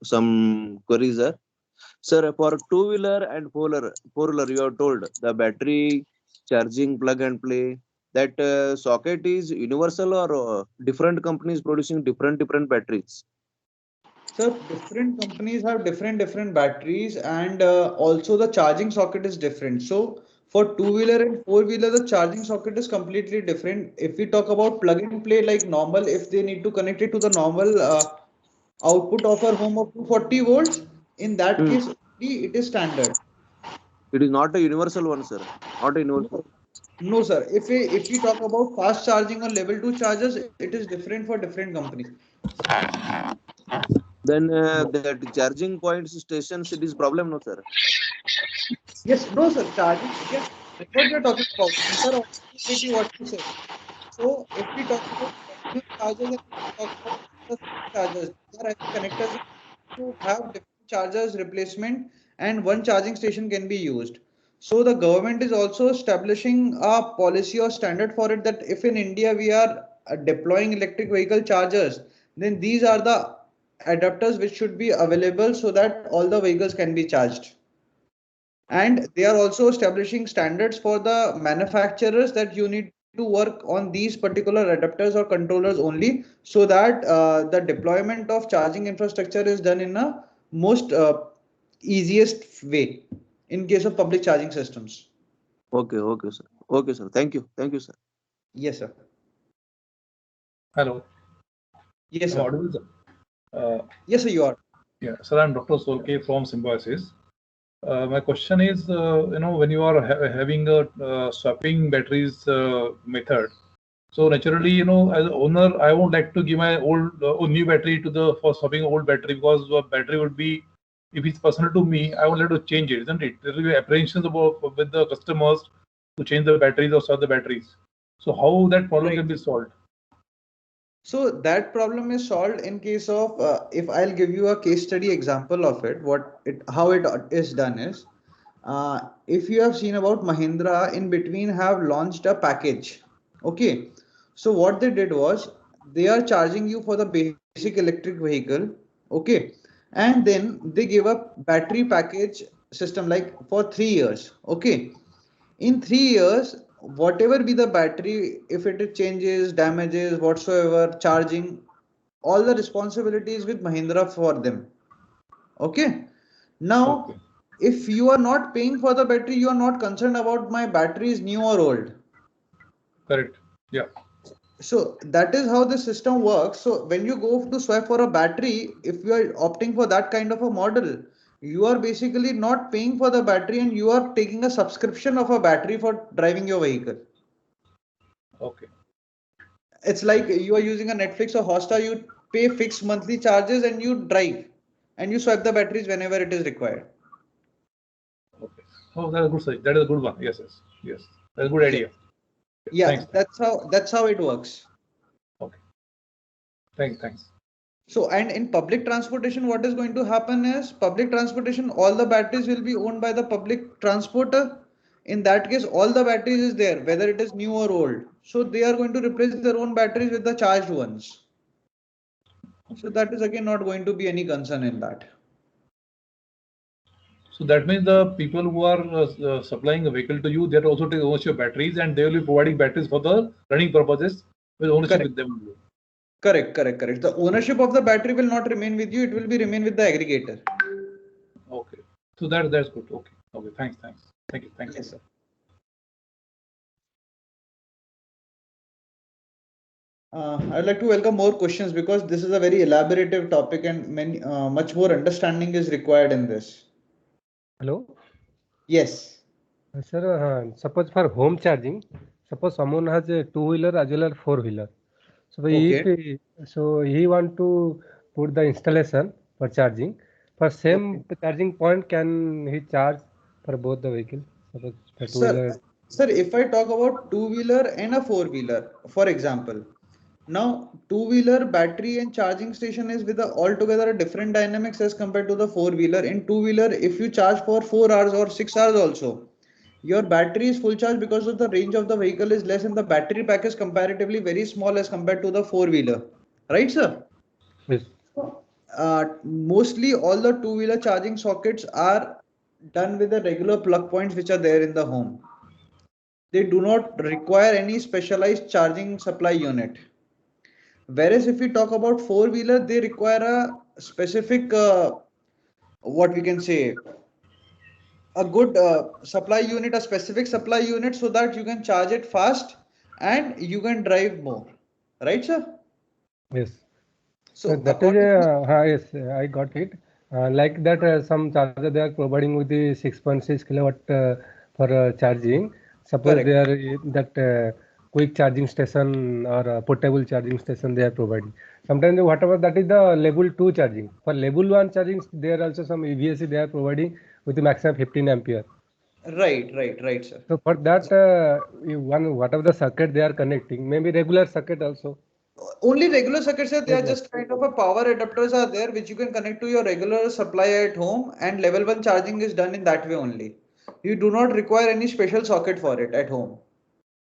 Some queries, sir. Sir, for two-wheeler and four-wheeler, you have told the battery charging plug and play. That socket is universal or different companies producing different batteries? So different companies have different batteries, and also the charging socket is different. So for two-wheeler and four-wheeler, the charging socket is completely different. If we talk about plug and play like normal, if they need to connect it to the normal output of our home of 240 volts, in that case only it is standard. It is not a universal one, sir. Not a universal. No, sir. If we talk about fast charging or level 2 chargers, it is different for different companies. Then that charging points stations, it is problem, no, sir. Yes, no, sir. Charging. Yes, that's what we are talking about. These are also what you said. So if we talk about continuous chargers and if we talk about the chargers, they are having connectors to have different chargers replacement, and one charging station can be used. So the government is also establishing a policy or standard for it, that if in India we are deploying electric vehicle chargers, then these are the adapters which should be available so that all the vehicles can be charged. And they are also establishing standards for the manufacturers that you need to work on these particular adapters or controllers only, so that the deployment of charging infrastructure is done in a most easiest way in case of public charging systems. Okay, okay, sir. Okay, sir. Thank you. Thank you, sir. Yes, sir. Hello. Yes, Am I sir. audible, sir? Yes, sir, you are. Yeah, sir, I'm Dr. Solke from Symbiosis. My question is, when you are having a swapping batteries method, So naturally, you know, as an owner, I won't like to give my old new battery to the for swapping old battery, because the battery would be, if it's personal to me, I would like to change it, isn't it? There will be apprehensions about with the customers to change the batteries or swap the batteries. So how that problem Right. can be solved? So that problem is solved in case of if I'll give you a case study example of it, how it is done is if you have seen about Mahindra in between have launched a package. Okay, so what they did was they are charging you for the basic electric vehicle. Okay, and then they give a battery package system like for 3 years. Okay, in 3 years, whatever be the battery, if it changes, damages, whatsoever, charging, all the responsibility is with Mahindra for them. Okay. Now, Okay. if you are not paying for the battery, you are not concerned about my battery is new or old. Correct. Yeah. So that is how the system works. So when you go to swap for a battery, if you are opting for that kind of a model, you are basically not paying for the battery and you are taking a subscription of a battery for driving your vehicle. Okay. It's like you are using a Netflix or Hotstar, you pay fixed monthly charges and you drive and you swap the batteries whenever it is required. Okay. Oh, that's a good side. That is a good one. Yes, yes, yes. That's a good idea. Yeah, Thanks. that's how it works. Okay. Thanks. So, and in public transportation, what is going to happen is public transportation, all the batteries will be owned by the public transporter. In that case, all the batteries is there, whether it is new or old. So they are going to replace their own batteries with the charged ones. So that is again not going to be any concern in that. So that means the people who are supplying a vehicle to you, they're also taking ownership of batteries, and they will be providing batteries for the running purposes with ownership Correct. with them. Correct. The ownership of the battery will not remain with you. It will be remain with the aggregator. Okay. So that's good. Okay. Thanks. Thank you. Yes, sir. I'd like to welcome more questions because this is a very elaborative topic and much more understanding is required in this. Hello. Yes. Sir, suppose for home charging, suppose someone has a two-wheeler as well as four-wheeler. So he want to put the installation for charging. For same charging point, can he charge for both the vehicle? Suppose for two-wheeler. Sir, if I talk about two-wheeler and a four-wheeler, for example, now two-wheeler battery and charging station is with altogether a different dynamics as compared to the four-wheeler. In two-wheeler, if you charge for 4 hours or 6 hours also, your battery is full charge because of the range of the vehicle is less and the battery pack is comparatively very small as compared to the four-wheeler. Right, sir? Yes. Mostly all the two-wheeler charging sockets are done with the regular plug points which are there in the home. They do not require any specialized charging supply unit. Whereas if we talk about four-wheeler, they require a specific, what we can say, a good supply unit, a specific supply unit so that you can charge it fast and you can drive more. Right, sir? Yes. So that is yes, I got it. Like that, some charger they are providing with the 6.6 kilowatt for charging. Suppose correct. they are that quick charging station or portable charging station they are providing. Sometimes whatever that is the level 2 charging. For level 1 charging, there are also some EVSE they are providing with the maximum 15 ampere. Right, sir. So for that, whatever the circuit they are connecting, maybe regular circuit also. Only regular circuits are they are just kind of a power adapters are there which you can connect to your regular supply at home and level 1 charging is done in that way only. You do not require any special socket for it at home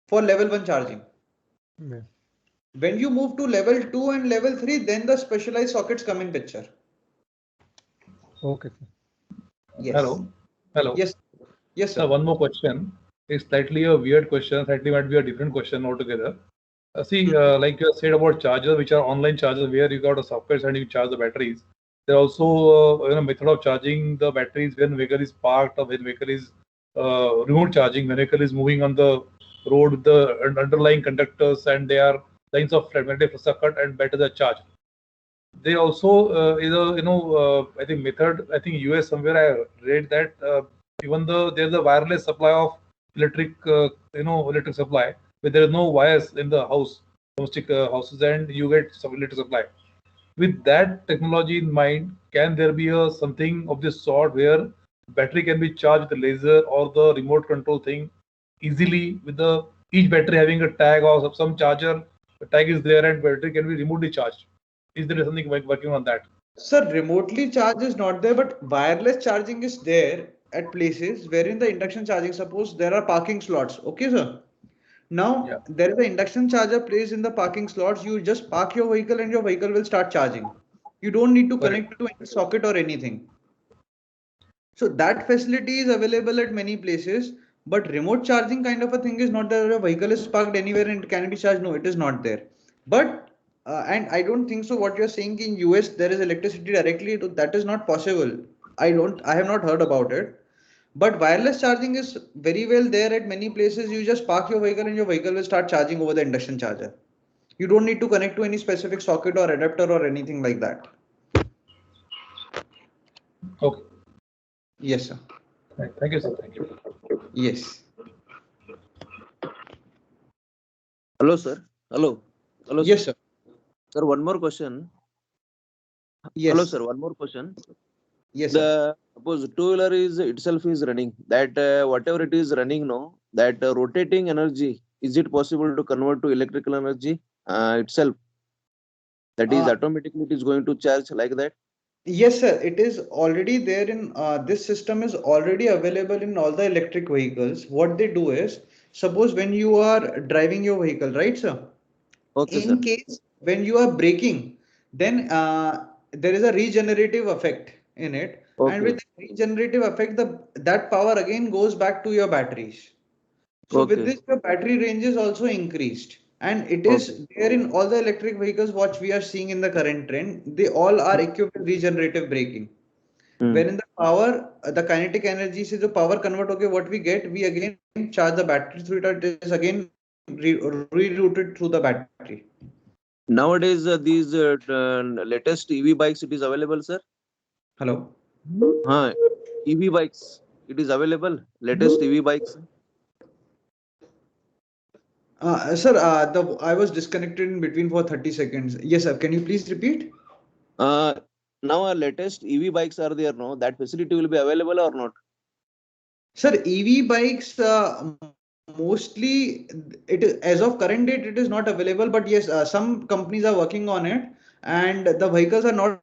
for level 1 charging. Yes. When you move to level 2 and level 3, then the specialized sockets come in picture. Okay, sir. Yes. Hello. Yes, sir. One more question. It's slightly a weird question. Slightly might be a different question altogether. Like you said about chargers, which are online chargers where you got a socket and you charge the batteries. There are also method of charging the batteries when vehicle is parked or when vehicle is remote charging. When vehicle is moving on the road with the underlying conductors and they are lines of magnetic circuit and batteries are charged. They also is a I think method. I think US somewhere I read that even though there's a wireless supply of electric electric supply, where there is no wires in the house, domestic houses, and you get some electric supply. With that technology in mind, can there be a something of this sort where battery can be charged with the laser or the remote control thing easily, with the each battery having a tag or some charger? The tag is there and battery can be remotely charged. Is there something working on that? Sir, remotely charge is not there, but wireless charging is there at places wherein the induction charging, suppose there are parking slots. Okay, sir. Now, Yeah. there is an induction charger placed in the parking slots. You just park your vehicle and your vehicle will start charging. You don't need to Correct. connect to any socket or anything. So that facility is available at many places, but remote charging kind of a thing is not there. A vehicle is parked anywhere and it can be charged. No, it is not there. But and I don't think so. What you're saying in US there is electricity directly to that is not possible. I have not heard about it. But wireless charging is very well there at many places. You just park your vehicle and your vehicle will start charging over the induction charger. You don't need to connect to any specific socket or adapter or anything like that. Okay. Yes, sir. Right. Thank you, sir. Thank you. Yes. Hello, sir. Hello. Hello, Yes, sir. Sir, one more question. Yes. Hello, sir. One more question. Yes, sir. The suppose two-wheeler is itself is running. That whatever it is running now, that rotating energy, is it possible to convert to electrical energy itself? That is automatically it is going to charge like that. Yes, sir. It is already there in this system is already available in all the electric vehicles. What they do is, suppose when you are driving your vehicle, right, sir? Okay, sir. In case when you are braking, then there is a regenerative effect in it, and Okay. with the regenerative effect, that power again goes back to your batteries. So with Okay. this, your battery range is also increased, and it is there in all the electric vehicles what we are seeing in the current trend. They all are equipped with regenerative braking. Hmm. Wherein the power, the kinetic energy, see the power convert. Okay, what we get, we again charge the battery through it. It is again rerouted through the battery. Nowadays, these latest EV bikes, it is available, sir. Hello. EV bikes, it is available. Latest EV bikes. Sir, I was disconnected in between for 30 seconds. Yes, sir. Can you please repeat? Now our latest EV bikes are there. No, that facility will be available or not? Sir, EV bikes mostly as of current date it is not available. But yes, some companies are working on it, and the vehicles are not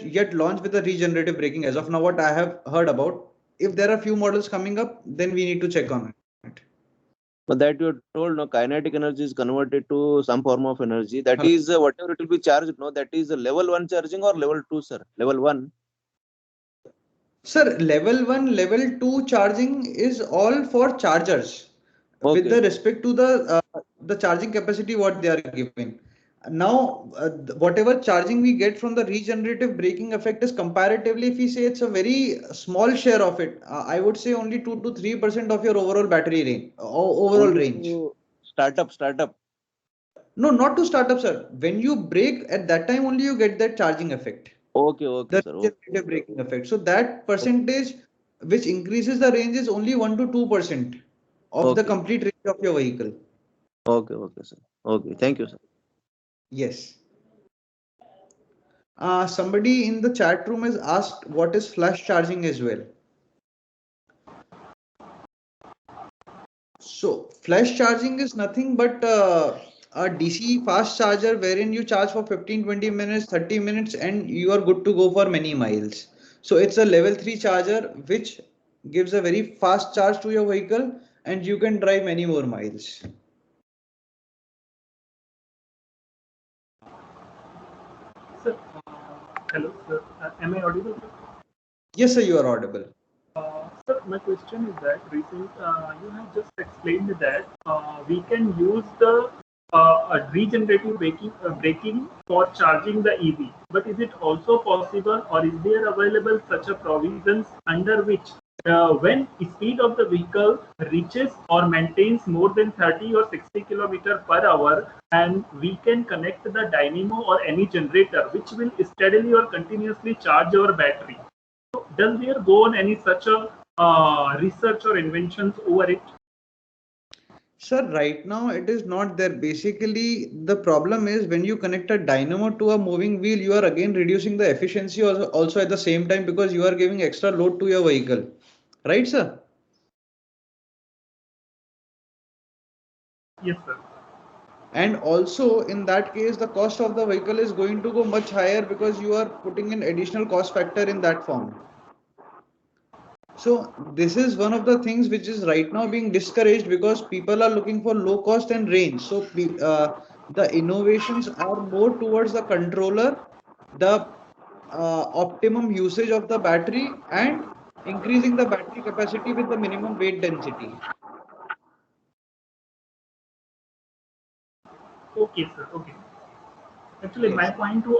yet launched with the regenerative braking as of now. What I have heard about, if there are few models coming up, then we need to check on it. But that you told, no, kinetic energy is converted to some form of energy. That Hello. is whatever it will be charged. No, that is level 1 charging or level 2, sir. Level 1. Sir, level 1, level 2 charging is all for chargers with the Okay. respect to the charging capacity what they are giving. Now, whatever charging we get from the regenerative braking effect is comparatively, if we say it's a very small share of it, I would say only 2 to 3% of your overall battery range, overall Only range. to startup. No, not to startup, sir. When you brake at that time only you get that charging effect. Okay, The sir. regenerative braking effect. So that percentage which increases the range is only 1 to 2% of the Okay. complete range of your vehicle. Okay, sir. Okay, thank you, sir. Yes. Somebody in the chat room has asked what is flash charging as well. So flash charging is nothing but a DC fast charger wherein you charge for 15-20 minutes, 30 minutes, and you are good to go for many miles. So it's a level 3 charger which gives a very fast charge to your vehicle and you can drive many more miles. Sir, hello, sir. Am I audible, sir? Yes, sir, you are audible. Sir, my question is that you have just explained that we can use the regenerative braking for charging the EV. But is it also possible, or is there available such a provisions under which when speed of the vehicle reaches or maintains more than 30 or 60 kilometers per hour, and we can connect the dynamo or any generator which will steadily or continuously charge our battery? So does there go on any such a research or inventions over it? Sir, right now it is not there. Basically, the problem is when you connect a dynamo to a moving wheel, you are again reducing the efficiency also at the same time because you are giving extra load to your vehicle. Right, sir? Yes, sir. And also in that case, the cost of the vehicle is going to go much higher because you are putting an additional cost factor in that form. So this is one of the things which is right now being discouraged because people are looking for low cost and range. So the innovations are more towards the controller, the optimum usage of the battery, and increasing the battery capacity with the minimum weight density. Okay, sir. Okay. Actually, Yes.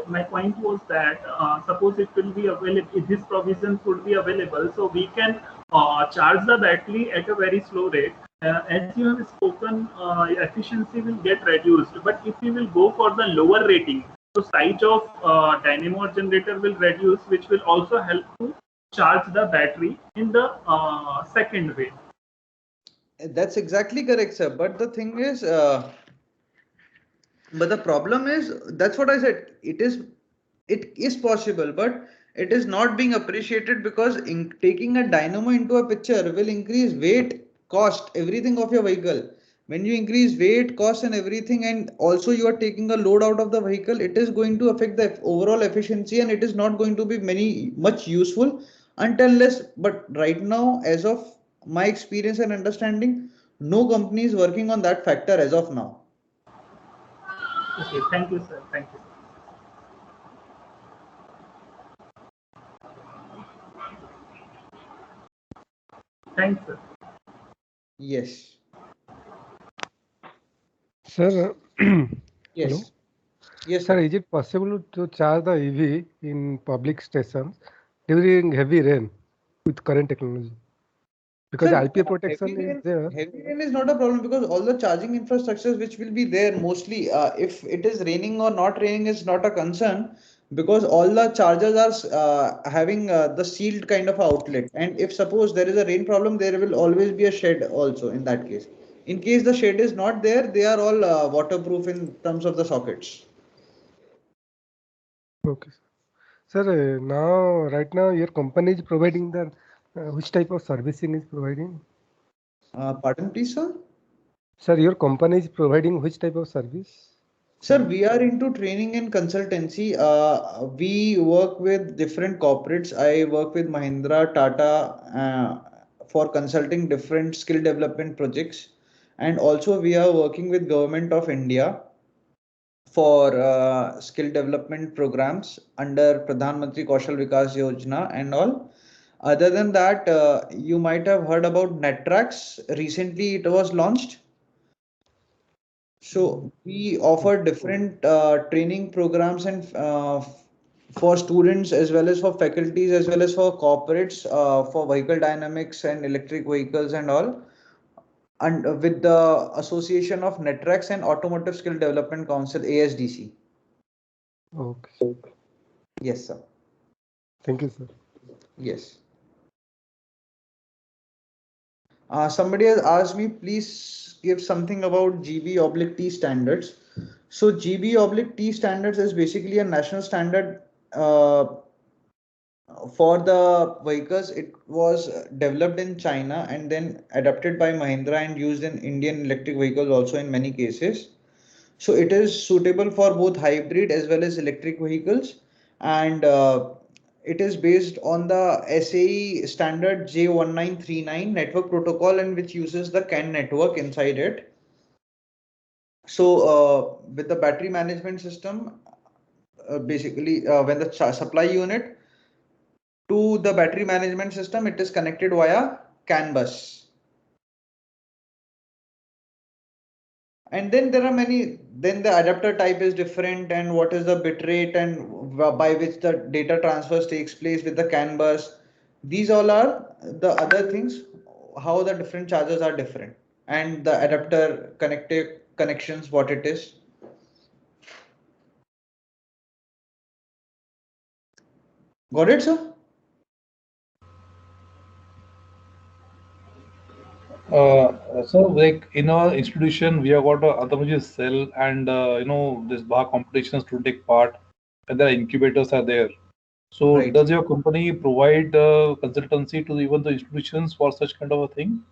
my point was that suppose it will be available, if these provisions would be available, so we can charge the battery at a very slow rate. As you have spoken, efficiency will get reduced. But if we will go for the lower rating, so size of dynamo or generator will reduce, which will also help to charge the battery in the second way. That's exactly correct, sir. But the thing is, but the problem is, that's what I said. It is possible, but it is not being appreciated because taking a dynamo into a picture will increase weight, cost, everything of your vehicle. When you increase weight, cost, and everything, and also you are taking a load out of the vehicle, it is going to affect the overall efficiency, and it is not going to be much useful until less. But right now, as of my experience and understanding, no company is working on that factor as of now. Okay, thank you, sir. Thank you. Thanks, sir. Yes. Sir, hello. Yes. Yes, Sir, sir. is it possible to charge the EV in public stations during heavy rain with current technology? Because Sir, IPA protection is there. heavy rain is not a problem because all the charging infrastructures which will be there mostly, if it is raining or not raining is not a concern because all the chargers are having the sealed kind of outlet. And if suppose there is a rain problem, there will always be a shed also in that case. In case the shed is not there, they are all waterproof in terms of the sockets. Okay. Sir, right now your company is providing the which type of servicing is providing? Pardon, please, sir? Sir, your company is providing which type of service? Sir, we are into training and consultancy. We work with different corporates. I work with Mahindra, Tata, for consulting different skill development projects. And also we are working with Government of India for skill development programs under Pradhan Mantri Kaushal Vikas Yojana and all. Other than that, you might have heard about NetTrax. Recently, it was launched. So we offer different training programs and for students as well as for faculties as well as for corporates for vehicle dynamics and electric vehicles and all. And with the Association of Networks and Automotive Skill Development Council (ASDC). Okay. Yes, sir. Thank you, sir. Yes. Somebody has asked me, please give something about GB/T standards. So GB/T standards is basically a national standard for the vehicles. It was developed in China and then adapted by Mahindra and used in Indian electric vehicles also in many cases. So it is suitable for both hybrid as well as electric vehicles, and it is based on the SAE standard J1939 network protocol, and which uses the CAN network inside it. So with the battery management system, basically when the supply unit to the battery management system, it is connected via CAN bus. And then there are many, then the adapter type is different, and what is the bit rate and by which the data transfers takes place with the CAN bus. These all are the other things, how the different chargers are different, and the adapter connective connections, what it is. Got it, sir? So like in our institution, we have got a Anthropology cell, and this bar competitions to take part, and the incubators are there. So Right. does your company provide consultancy to even the institutions for such kind of a thing,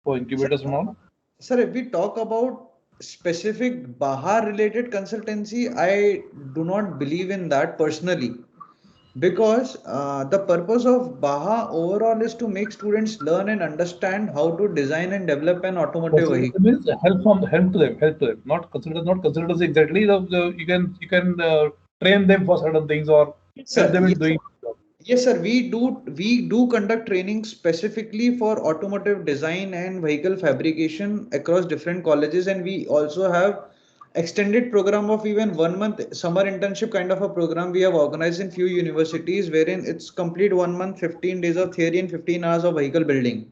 for incubators and all? Sir, if we talk about specific Bahar related consultancy, I do not believe in that personally, because the purpose of Baha overall is to make students learn and understand how to design and develop an automotive Consultancy vehicle. means help to them, not consultancy exactly. You can train them for certain things or help Sir, them in yes, sir. doing. Yes, sir. We do conduct training specifically for automotive design and vehicle fabrication across different colleges, and we also have extended program of even 1 month summer internship kind of a program we have organized in few universities, wherein it's complete 1 month, 15 days of theory and 15 hours of vehicle building,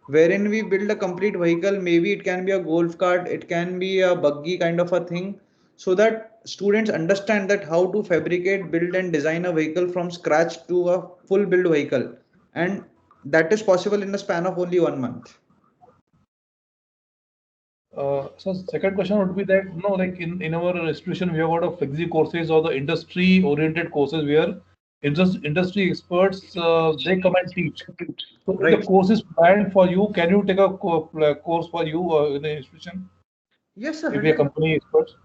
wherein we build a complete vehicle. Maybe it can be a golf cart, it can be a buggy kind of a thing, so that students understand that how to fabricate, build and design a vehicle from scratch to a full build vehicle, and that is possible in a span of only 1 month. So second question would be that, like in our institution, we have got a flexi courses or the industry oriented courses where industry experts they come and teach. So if the Right. course is planned for you, can you take a course for you in the institution Yes, sir. if we are 100%. company experts?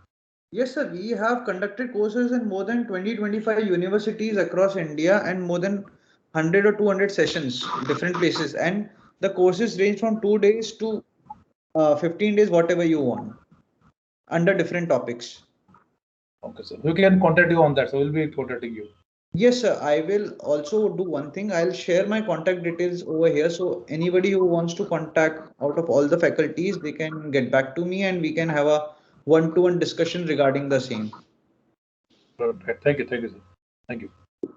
Yes, sir. We have conducted courses in more than 20-25 universities across India, and more than 100 or 200 sessions, different places. And the courses range from 2 days to 15 days, whatever you want, under different topics. Okay, so we can contact you on that. So we'll be contacting you. Yes, sir. I will also do one thing. I'll share my contact details over here. So anybody who wants to contact out of all the faculties, they can get back to me and we can have a one-to-one discussion regarding the same. Right. Thank you, sir. Thank you.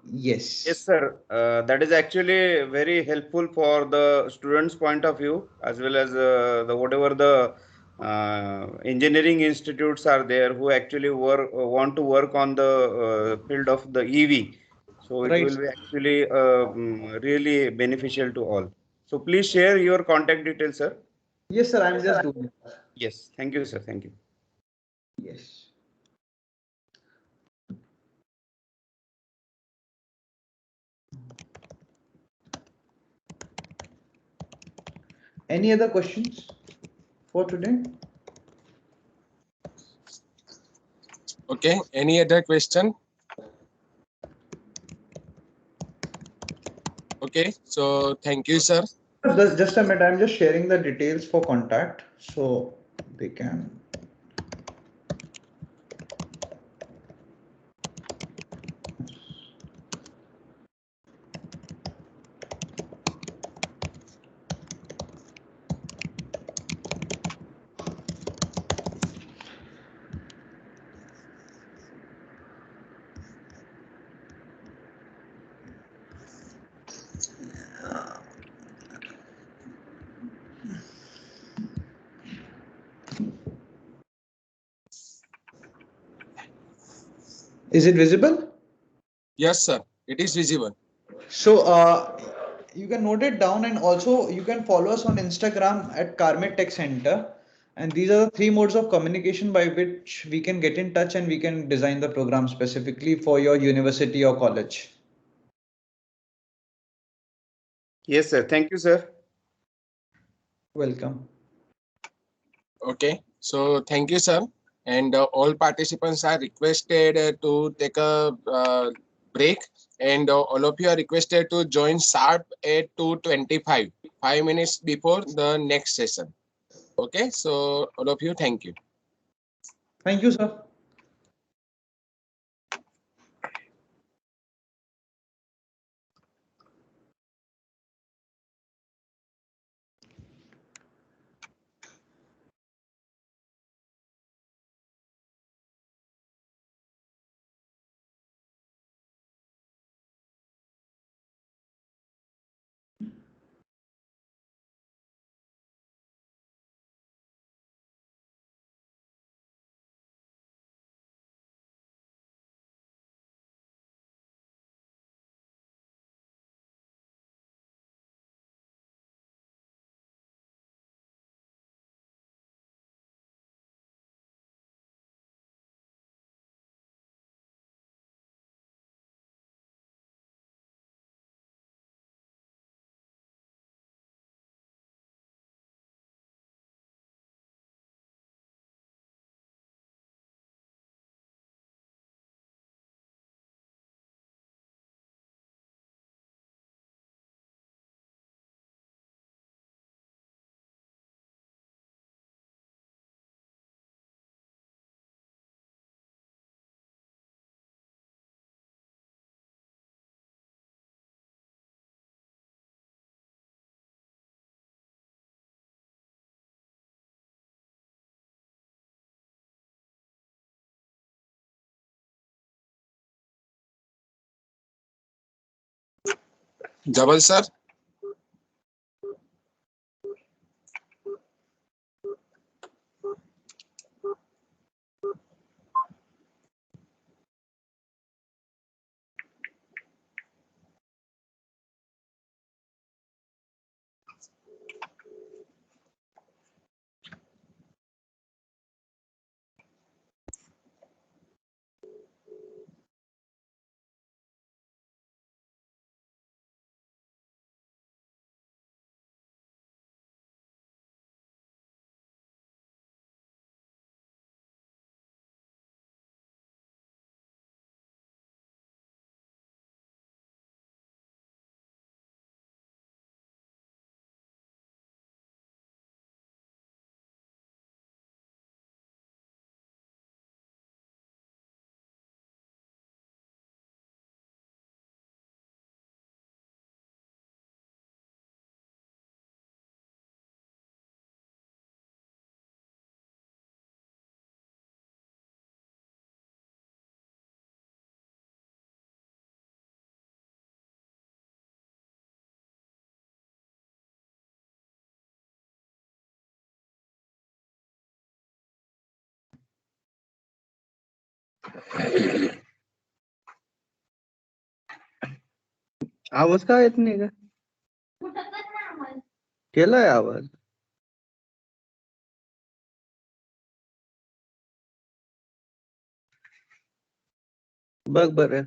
Yes, Yes. sir. That is actually very helpful for the students' point of view, as well as the whatever the engineering institutes are there who actually want to work on the field of the EV. So it Right. will be actually really beneficial to all. So please share your contact details, sir. Yes, sir. I'm just doing it. Yes. Thank you, sir. Thank you. Yes. Any other questions for today? Okay, any other question? Okay, so thank you, sir. Just a minute. I'm just sharing the details for contact so they can. Is it visible? Yes, sir, it is visible. So you can note it down, and also you can follow us on Instagram at Carmet Tech Center. And these are the three modes of communication by which we can get in touch and we can design the program specifically for your university or college. Yes, sir. Thank you, sir. Welcome. Okay, so thank you, sir. And all participants are requested to take a break, and all of you are requested to join sharp at 2:25, 5 minutes before the next session. Okay, so all of you, thank you. Thank you, sir. Jabal sir. आवाज का येत नाही का? केलाय आवाज. बघ बरं.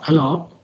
Hello.